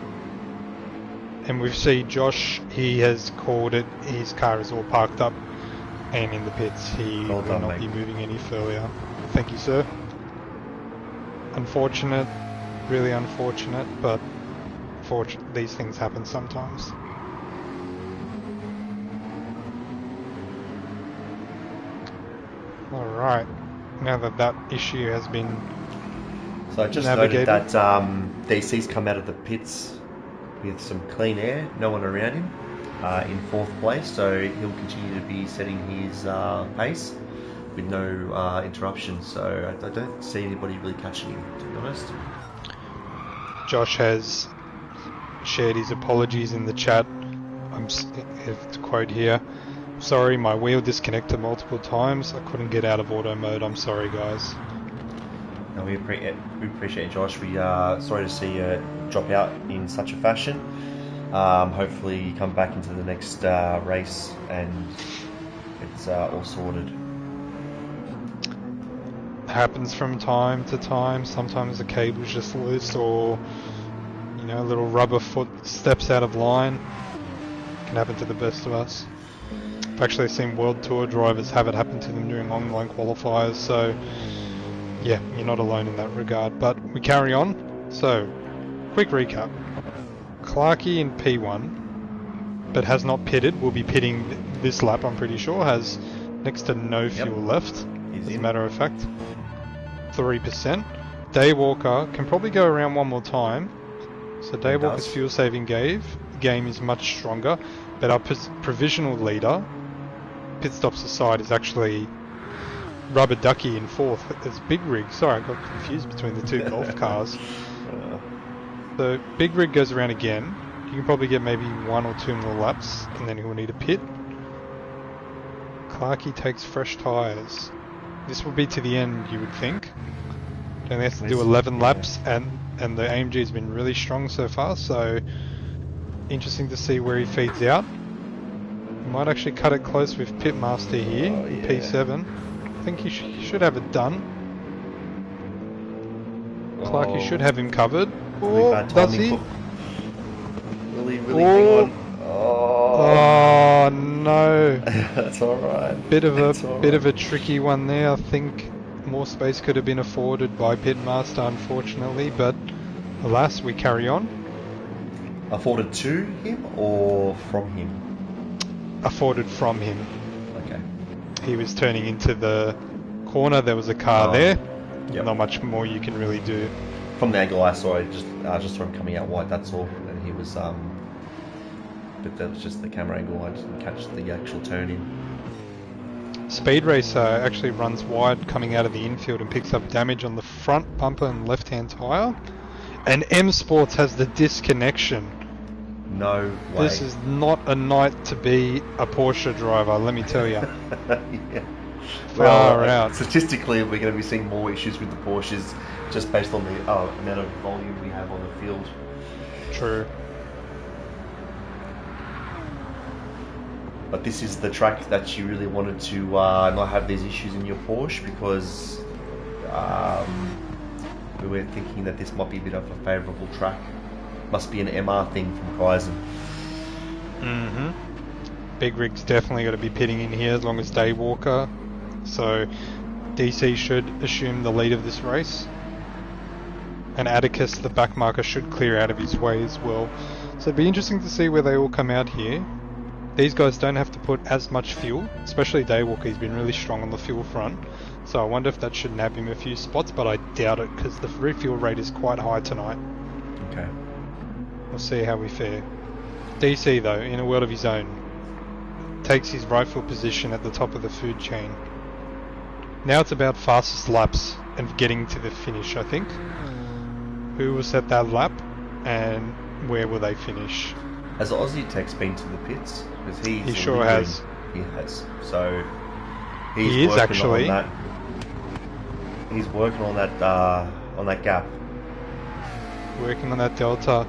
And we see Josh, he has called it, his car is all parked up and in the pits. He will not be moving any further. Thank you, sir. Unfortunate, really unfortunate, but these things happen sometimes. Alright, now that issue has been So I just navigated. noted that DC's come out of the pits with some clean air, no one around him, in 4th place, so he'll continue to be setting his pace with no interruptions, so I don't see anybody really catching him, to be honest. Josh has shared his apologies in the chat. I have to quote here. Sorry, my wheel disconnected multiple times. I couldn't get out of auto mode. I'm sorry, guys. No, we appreciate it, Josh. We are sorry to see you drop out in such a fashion. Hopefully you come back into the next race and it's all sorted. Happens from time to time. Sometimes the cable's just loose, or a little rubber foot steps out of line. Can happen to the best of us. I've actually seen World Tour drivers have it happen to them during online qualifiers, so yeah, you're not alone in that regard. But we carry on. So, quick recap. Clarkie in P1, but has not pitted, will be pitting this lap, I'm pretty sure, has Next to no fuel left, He's as a in. matter of fact. 3%. Daywalker can probably go around one more time. So Daywalker's fuel saving game is much stronger. But our provisional leader, pit stops aside, is actually Rubber Ducky in 4th. It's Big Rig. Sorry, I got confused between the two golf cars. So Big Rig goes around again. You can probably get maybe 1 or 2 more laps, and then he'll need a pit. Clarkey takes fresh tyres. This will be to the end, you would think. And he has to do 11 laps, and the AMG has been really strong so far, so interesting to see where he feeds out. He might actually cut it close with Pitmaster here in P7. I think he should have it done. Clarkey should have him covered. Does he? Really hang on. Oh no. That's alright. Bit of a tricky one there. I think more space could have been afforded by Pitmaster, unfortunately, but alas, we carry on. Afforded to him or from him? Afforded from him. Okay. He was turning into the corner, there was a car there. Yep. Not much more you can really do. From the angle I saw, I just saw him coming out wide, that's all. And he was, but that was just the camera angle, I didn't catch the actual turn in. Speed Racer actually runs wide coming out of the infield and picks up damage on the front bumper and left-hand tyre. And M Sports has the disconnection. No way. This is not a night to be a Porsche driver, let me tell you. Yeah. Far out. Statistically, we're going to be seeing more issues with the Porsches just based on the amount of volume we have on the field. True. But this is the track that you really wanted to not have these issues in your Porsche, because we were thinking that this might be a bit of a favourable track. Must be an MR thing from Kaizen. Big Rig's definitely got to be pitting in here as long as Daywalker. So DC should assume the lead of this race. And Atticus, the back marker, should clear out of his way as well. So it'd be interesting to see where they all come out here. These guys don't have to put as much fuel, especially Daywalker. He's been really strong on the fuel front. So I wonder if that should nab him a few spots, but I doubt it because the refuel rate is quite high tonight. Okay. We'll see how we fare. DC though, in a world of his own, takes his rightful position at the top of the food chain. Now it's about fastest laps and getting to the finish, I think. Who will set that lap and where will they finish? Has Aussie Tech's been to the pits? Because He sure has. He has. So He is actually. on that. He's working on that gap. Working on that delta.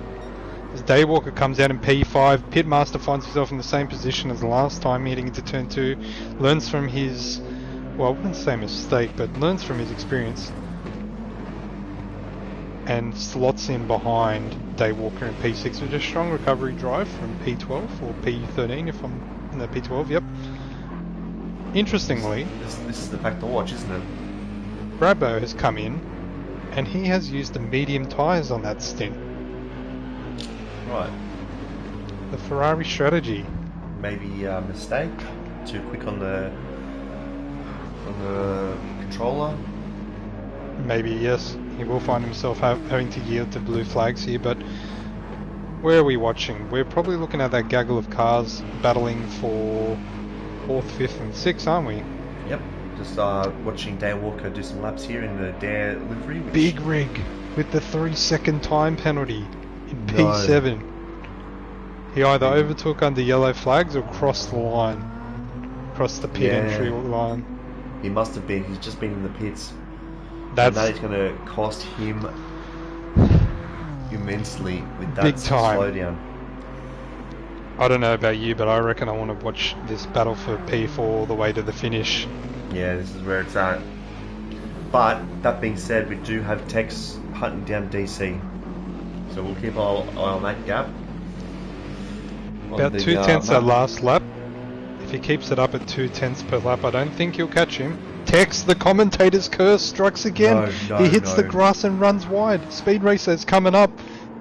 As Daywalker comes out in P5, Pitmaster finds himself in the same position as last time, heading into turn 2. Learns from his, well, I wouldn't say mistake, but learns from his experience. And slots in behind Daywalker in P6 with a strong recovery drive from P12 or P13 if I'm in the P12, yep. Interestingly, this is the fact to watch, isn't it? Brabo has come in and he has used the medium tyres on that stint. Right. The Ferrari strategy. Maybe a mistake. Too quick on the controller. Maybe, yes. He will find himself having to yield to blue flags here, but where are we watching? We're probably looking at that gaggle of cars battling for 4th, 5th and 6th, aren't we? Yep. Just watching Daywalker do some laps here in the Dare livery. Big Rig with the 3-second time penalty in P7. He either overtook under yellow flags or crossed the line. Crossed the pit entry line. He must have been. He's just been in the pits. That is going to cost him immensely with that big time slowdown. I don't know about you, but I reckon I want to watch this battle for P4 all the way to the finish. Yeah, this is where it's at. But that being said, we do have Tex hunting down DC, so we'll keep our eye on that gap. About 2/10 that last lap. If he keeps it up at 2/10 per lap, I don't think he'll catch him. Tex, the commentator's curse, strikes again. He hits the grass and runs wide. Speed Racer's coming up.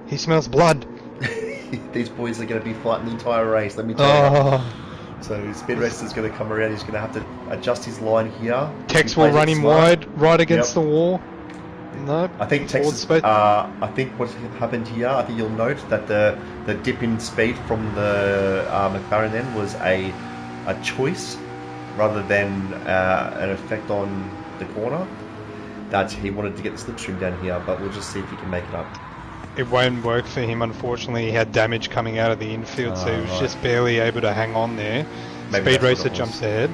He smells blood. These boys are going to be fighting the entire race, let me tell you. So Speed Racer's going to come around. He's going to have to adjust his line here. Tex will run him wide, right against the wall. No, I think Texas. I think what happened here. I think you'll note that the dip in speed from the McLaren then was a choice rather than an effect on the corner. That he wanted to get the slipstream down here, but we'll just see if he can make it up. It won't work for him, unfortunately. He had damage coming out of the infield, so he was just barely able to hang on there. Maybe Speed Racer jumps ahead.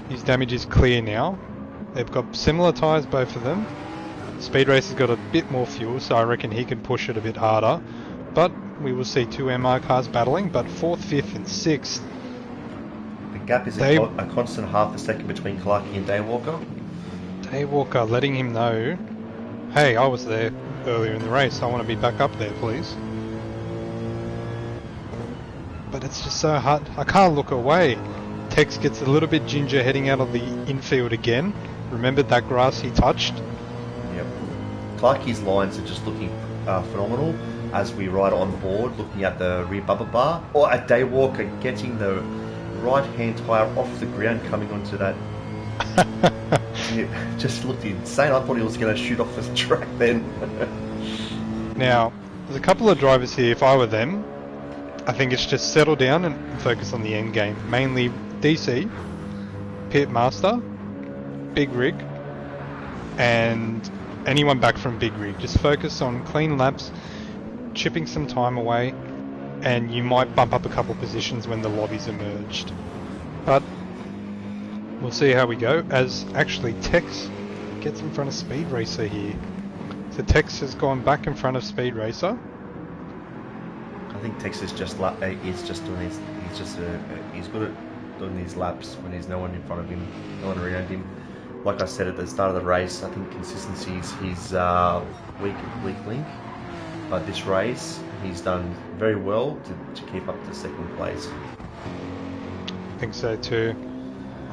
His damage is clear now. They've got similar tyres, both of them. Speed Racer's got a bit more fuel, so I reckon he can push it a bit harder. But we will see two MR cars battling, but 4th, 5th and 6th. The gap is a constant half a second between Clarkey and Daywalker. Daywalker letting him know, hey, I was there earlier in the race, I want to be back up there, please. But it's just so hard, I can't look away. Tex gets a little bit ginger heading out of the infield again. Remembered that grass he touched. Yep. Clarkey's lines are just looking phenomenal as we ride on board, looking at the rear bumper bar, or at Daywalker getting the right hand tyre off the ground coming onto that. It just looked insane. I thought he was going to shoot off the track then. Now, there's a couple of drivers here. If I were them, I think it's just settle down and focus on the end game. Mainly DC, Pitmaster, Big Rig, and anyone back from Big Rig. Just focus on clean laps, chipping some time away, and you might bump up a couple positions when the lobbies emerged. But we'll see how we go, as actually Tex gets in front of Speed Racer here. So Tex has gone back in front of Speed Racer. I think Tex is just doing his, he's good at doing these laps when there's no one in front of him, no one around him. Like I said at the start of the race, I think consistency is his weak link. But this race, he's done very well to keep up to second place. I think so too.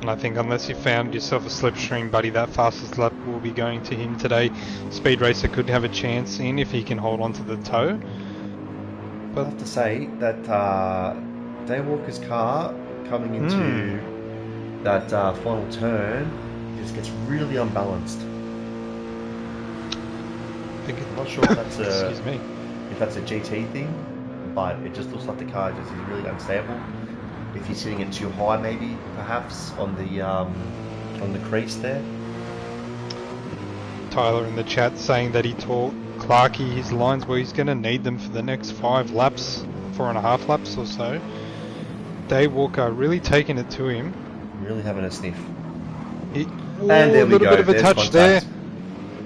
And I think unless you found yourself a slipstream buddy, that fastest lap will be going to him today. Speed Racer could have a chance in if he can hold on to the toe. But I have to say that Daywalker's car coming into that final turn just gets really unbalanced. I'm not sure if that's a GT thing, but it just looks like the car just is really unstable. If he's hitting it too high, maybe perhaps on the crease there. Tyler in the chat saying that he taught Clarkey his lines where he's going to need them for the next 5 laps, 4.5 laps or so. Daywalker really taking it to him. Really having a sniff. And there we go. A little bit of a touch there.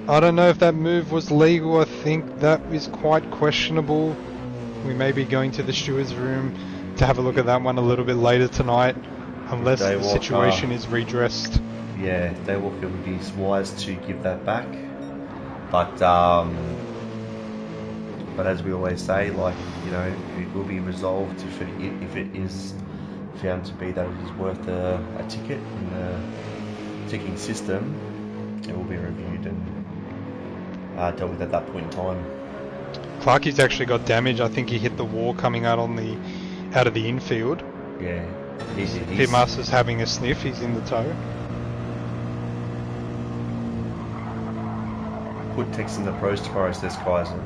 I don't know if that move was legal. I think that is quite questionable. We may be going to the steward's room to have a look at that one a little bit later tonight, unless the situation is redressed. Yeah, Daywalker would be wise to give that back. But as we always say, like, you know, it will be resolved if it is found to be that it is worth a ticket in the ticketing system. It will be reviewed and dealt with at that point in time. Clarkey's actually got damage. I think he hit the wall coming out of the infield. Yeah, Pitmaster's having a sniff. He's in the toe. Put Tex in the pros tomorrow, says Kaiser.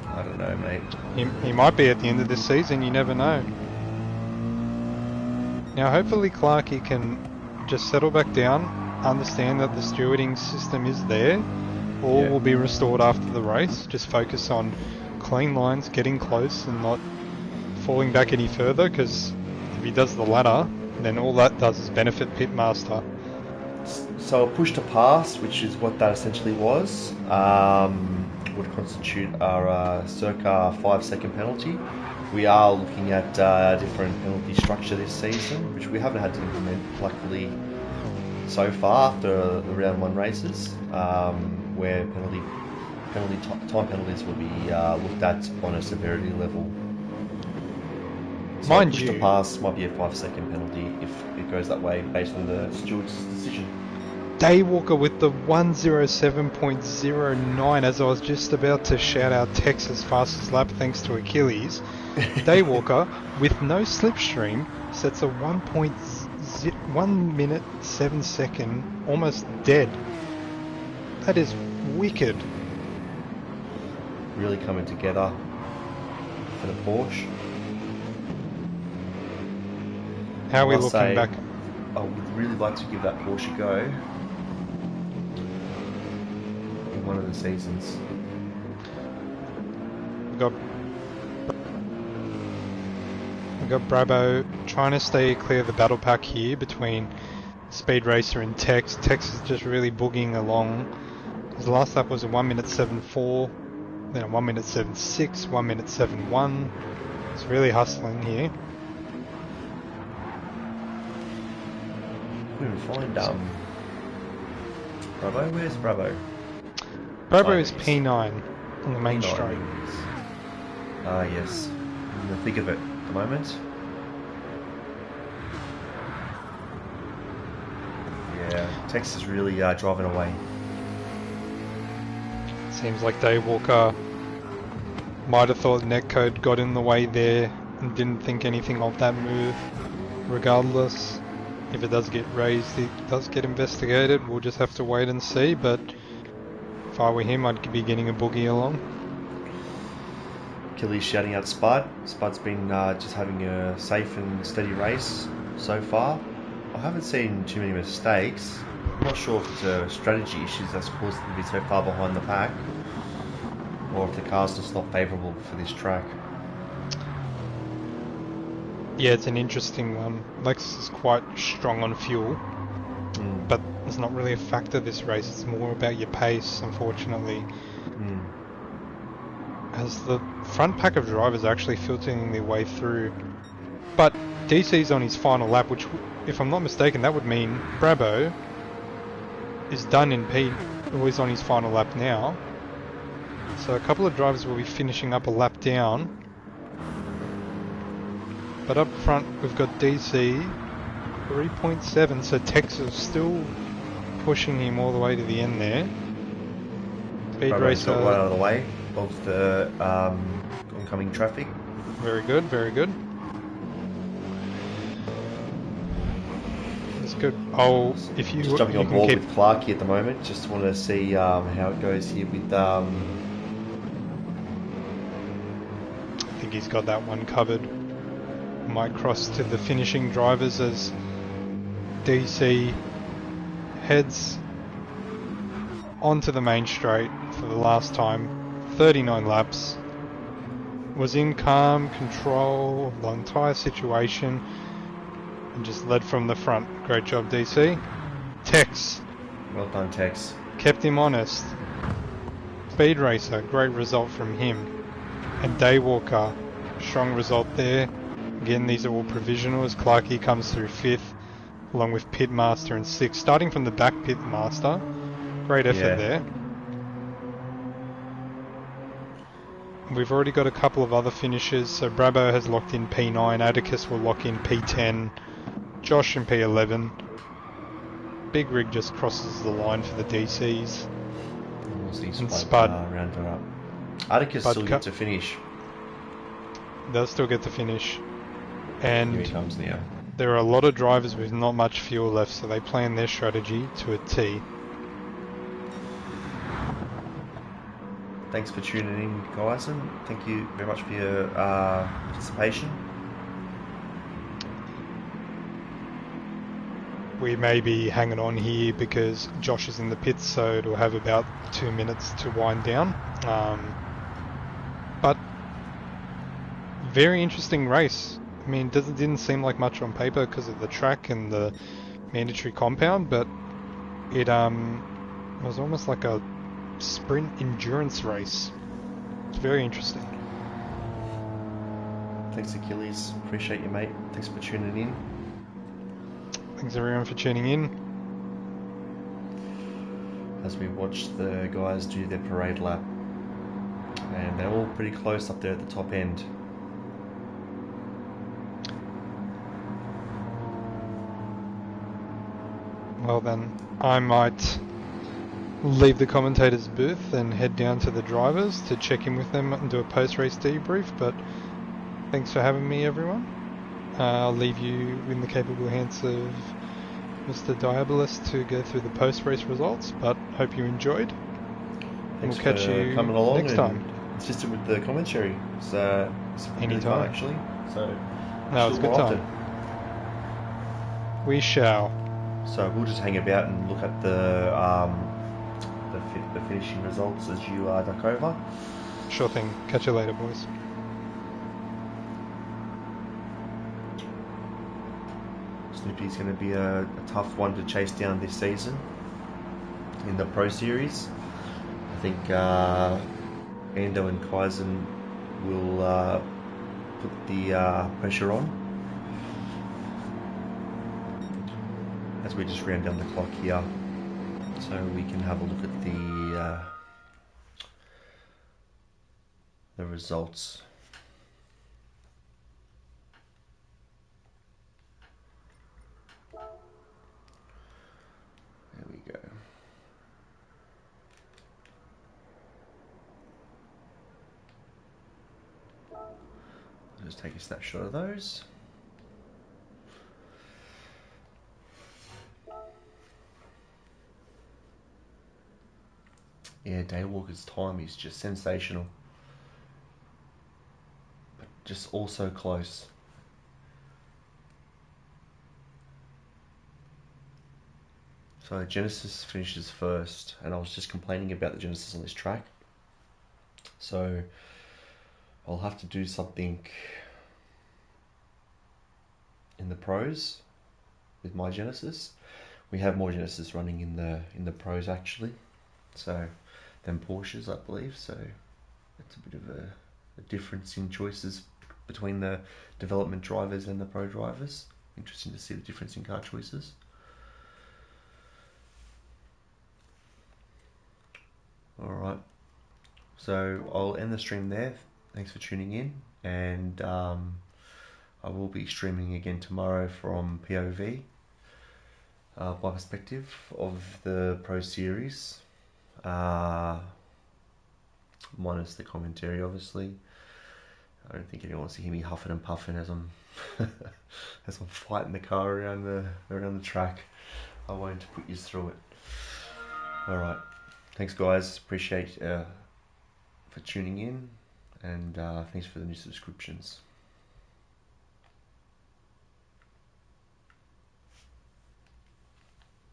I don't know, mate. He might be at the end of this season, you never know. Now hopefully Clarkey can just settle back down, understand that the stewarding system is there. All will be restored after the race. Just focus on clean lines, getting close and not falling back any further, because if he does the latter, then all that does is benefit Pitmaster. So a push to pass, which is what that essentially was, would constitute our circa 5-second penalty. We are looking at a different penalty structure this season, which we haven't had to implement luckily so far after the round 1 races, where time penalties will be looked at on a severity level. So Mind push you, to pass might be a 5-second penalty if it goes that way based on the steward's decision. Daywalker with the 107.09, as I was just about to shout out Texas fastest lap thanks to Achilles. Daywalker, with no slipstream, sets a 1 minute 7 second, almost dead. That is wicked. Really coming together for the Porsche. How are we I must looking say, back? I would really like to give that Porsche a go in one of the seasons. We've got Brabo trying to stay clear of the battle pack here between Speed Racer and Tex. Tex is just really boogieing along. His last lap was a 1 minute 7.4, then a 1 minute 7.6, 1 minute 7.1. It's really hustling here. Couldn't find Bravo. Where's Bravo? Brabo is P9 on the main P9. straight. Ah, yes. In the thick of it at the moment. Yeah, Tex is really driving away. Seems like Daywalker might have thought netcode got in the way there and didn't think anything of that move. Regardless, if it does get raised, it does get investigated. We'll just have to wait and see, but if I were him, I'd be getting a boogie along. Achilles shouting out Spud. Spud's been just having a safe and steady race so far. I haven't seen too many mistakes. I'm not sure if it's a strategy issues that's caused them to be so far behind the pack, or if the car's just not favourable for this track. Yeah, it's an interesting one. Lexus is quite strong on fuel, but it's not really a factor this race. It's more about your pace, unfortunately. As the front pack of drivers are actually filtering their way through. But DC's on his final lap, which, if I'm not mistaken, that would mean Brabo is done in P, or is on his final lap now. So a couple of drivers will be finishing up a lap down. But up front we've got DC 3.7, so Tex is still pushing him all the way to the end there. Speed Racer got right out of the way of the oncoming traffic. Very good, very good. That's good. Oh, if you just jumping on board with Clarkey at the moment. Just want to see how it goes here with. I think he's got that one covered. Might cross to the finishing drivers as DC heads onto the main straight for the last time. 39 laps. Was in calm control of the entire situation and just led from the front. Great job, DC. Tex. Well done, Tex. Kept him honest. Speed Racer, great result from him. And Daywalker, strong result there. Again, these are all provisionals. Clarkey comes through 5th, along with Pitmaster in 6th. Starting from the back, Pitmaster. Great effort there. We've already got a couple of other finishes. So Brabo has locked in P9. Atticus will lock in P10. Josh in P11. Big Rig just crosses the line for the DCs. We'll see and Spud. Round her up. Atticus still gets to finish. They'll still get to finish. And here he comes now. There are a lot of drivers with not much fuel left, so they plan their strategy to a T. Thanks for tuning in, guys, and thank you very much for your participation. We may be hanging on here because Josh is in the pits, so it'll have about 2 minutes to wind down. But very interesting race. I mean, it didn't seem like much on paper because of the track and the mandatory compound, but it was almost like a sprint endurance race. It's very interesting. Thanks, Achilles. Appreciate you, mate. Thanks for tuning in. Thanks everyone for tuning in. As we watch the guys do their parade lap. And they're all pretty close up there at the top end. Well then, I might leave the commentator's booth and head down to the drivers to check in with them and do a post-race debrief, but Thanks for having me, everyone. I'll leave you in the capable hands of Mr. Diabolus to go through the post-race results, but hope you enjoyed. And Thanks we'll catch for you coming along next and time. assisting with the commentary. It's really fun, Anytime. actually. So, No, it's still a good more time. often. We shall. So we'll just hang about and look at the finishing results as you duck over. Sure thing. Catch you later, boys. Snoopy's going to be a tough one to chase down this season in the Pro Series. I think Ando and Kaizen will put the pressure on as we just round down the clock here, so we can have a look at the results. There we go. I'll just take a snapshot of those. Yeah, Daywalker's time is just sensational, but just also close. So Genesis finishes first, and I was just complaining about the Genesis on this track. So I'll have to do something in the pros with my Genesis. We have more Genesis running in the pros actually, so than Porsches, I believe. So it's a bit of a difference in choices between the development drivers and the pro drivers. Interesting to see the difference in car choices. Alright, so I'll end the stream there. Thanks for tuning in, and I will be streaming again tomorrow from POV, my perspective of the Pro Series, minus the commentary, obviously. I don't think anyone wants to hear me huffing and puffing as I'm as I'm fighting the car around the track. I won't put you through it. All right, thanks guys. Appreciate for tuning in, and thanks for the new subscriptions.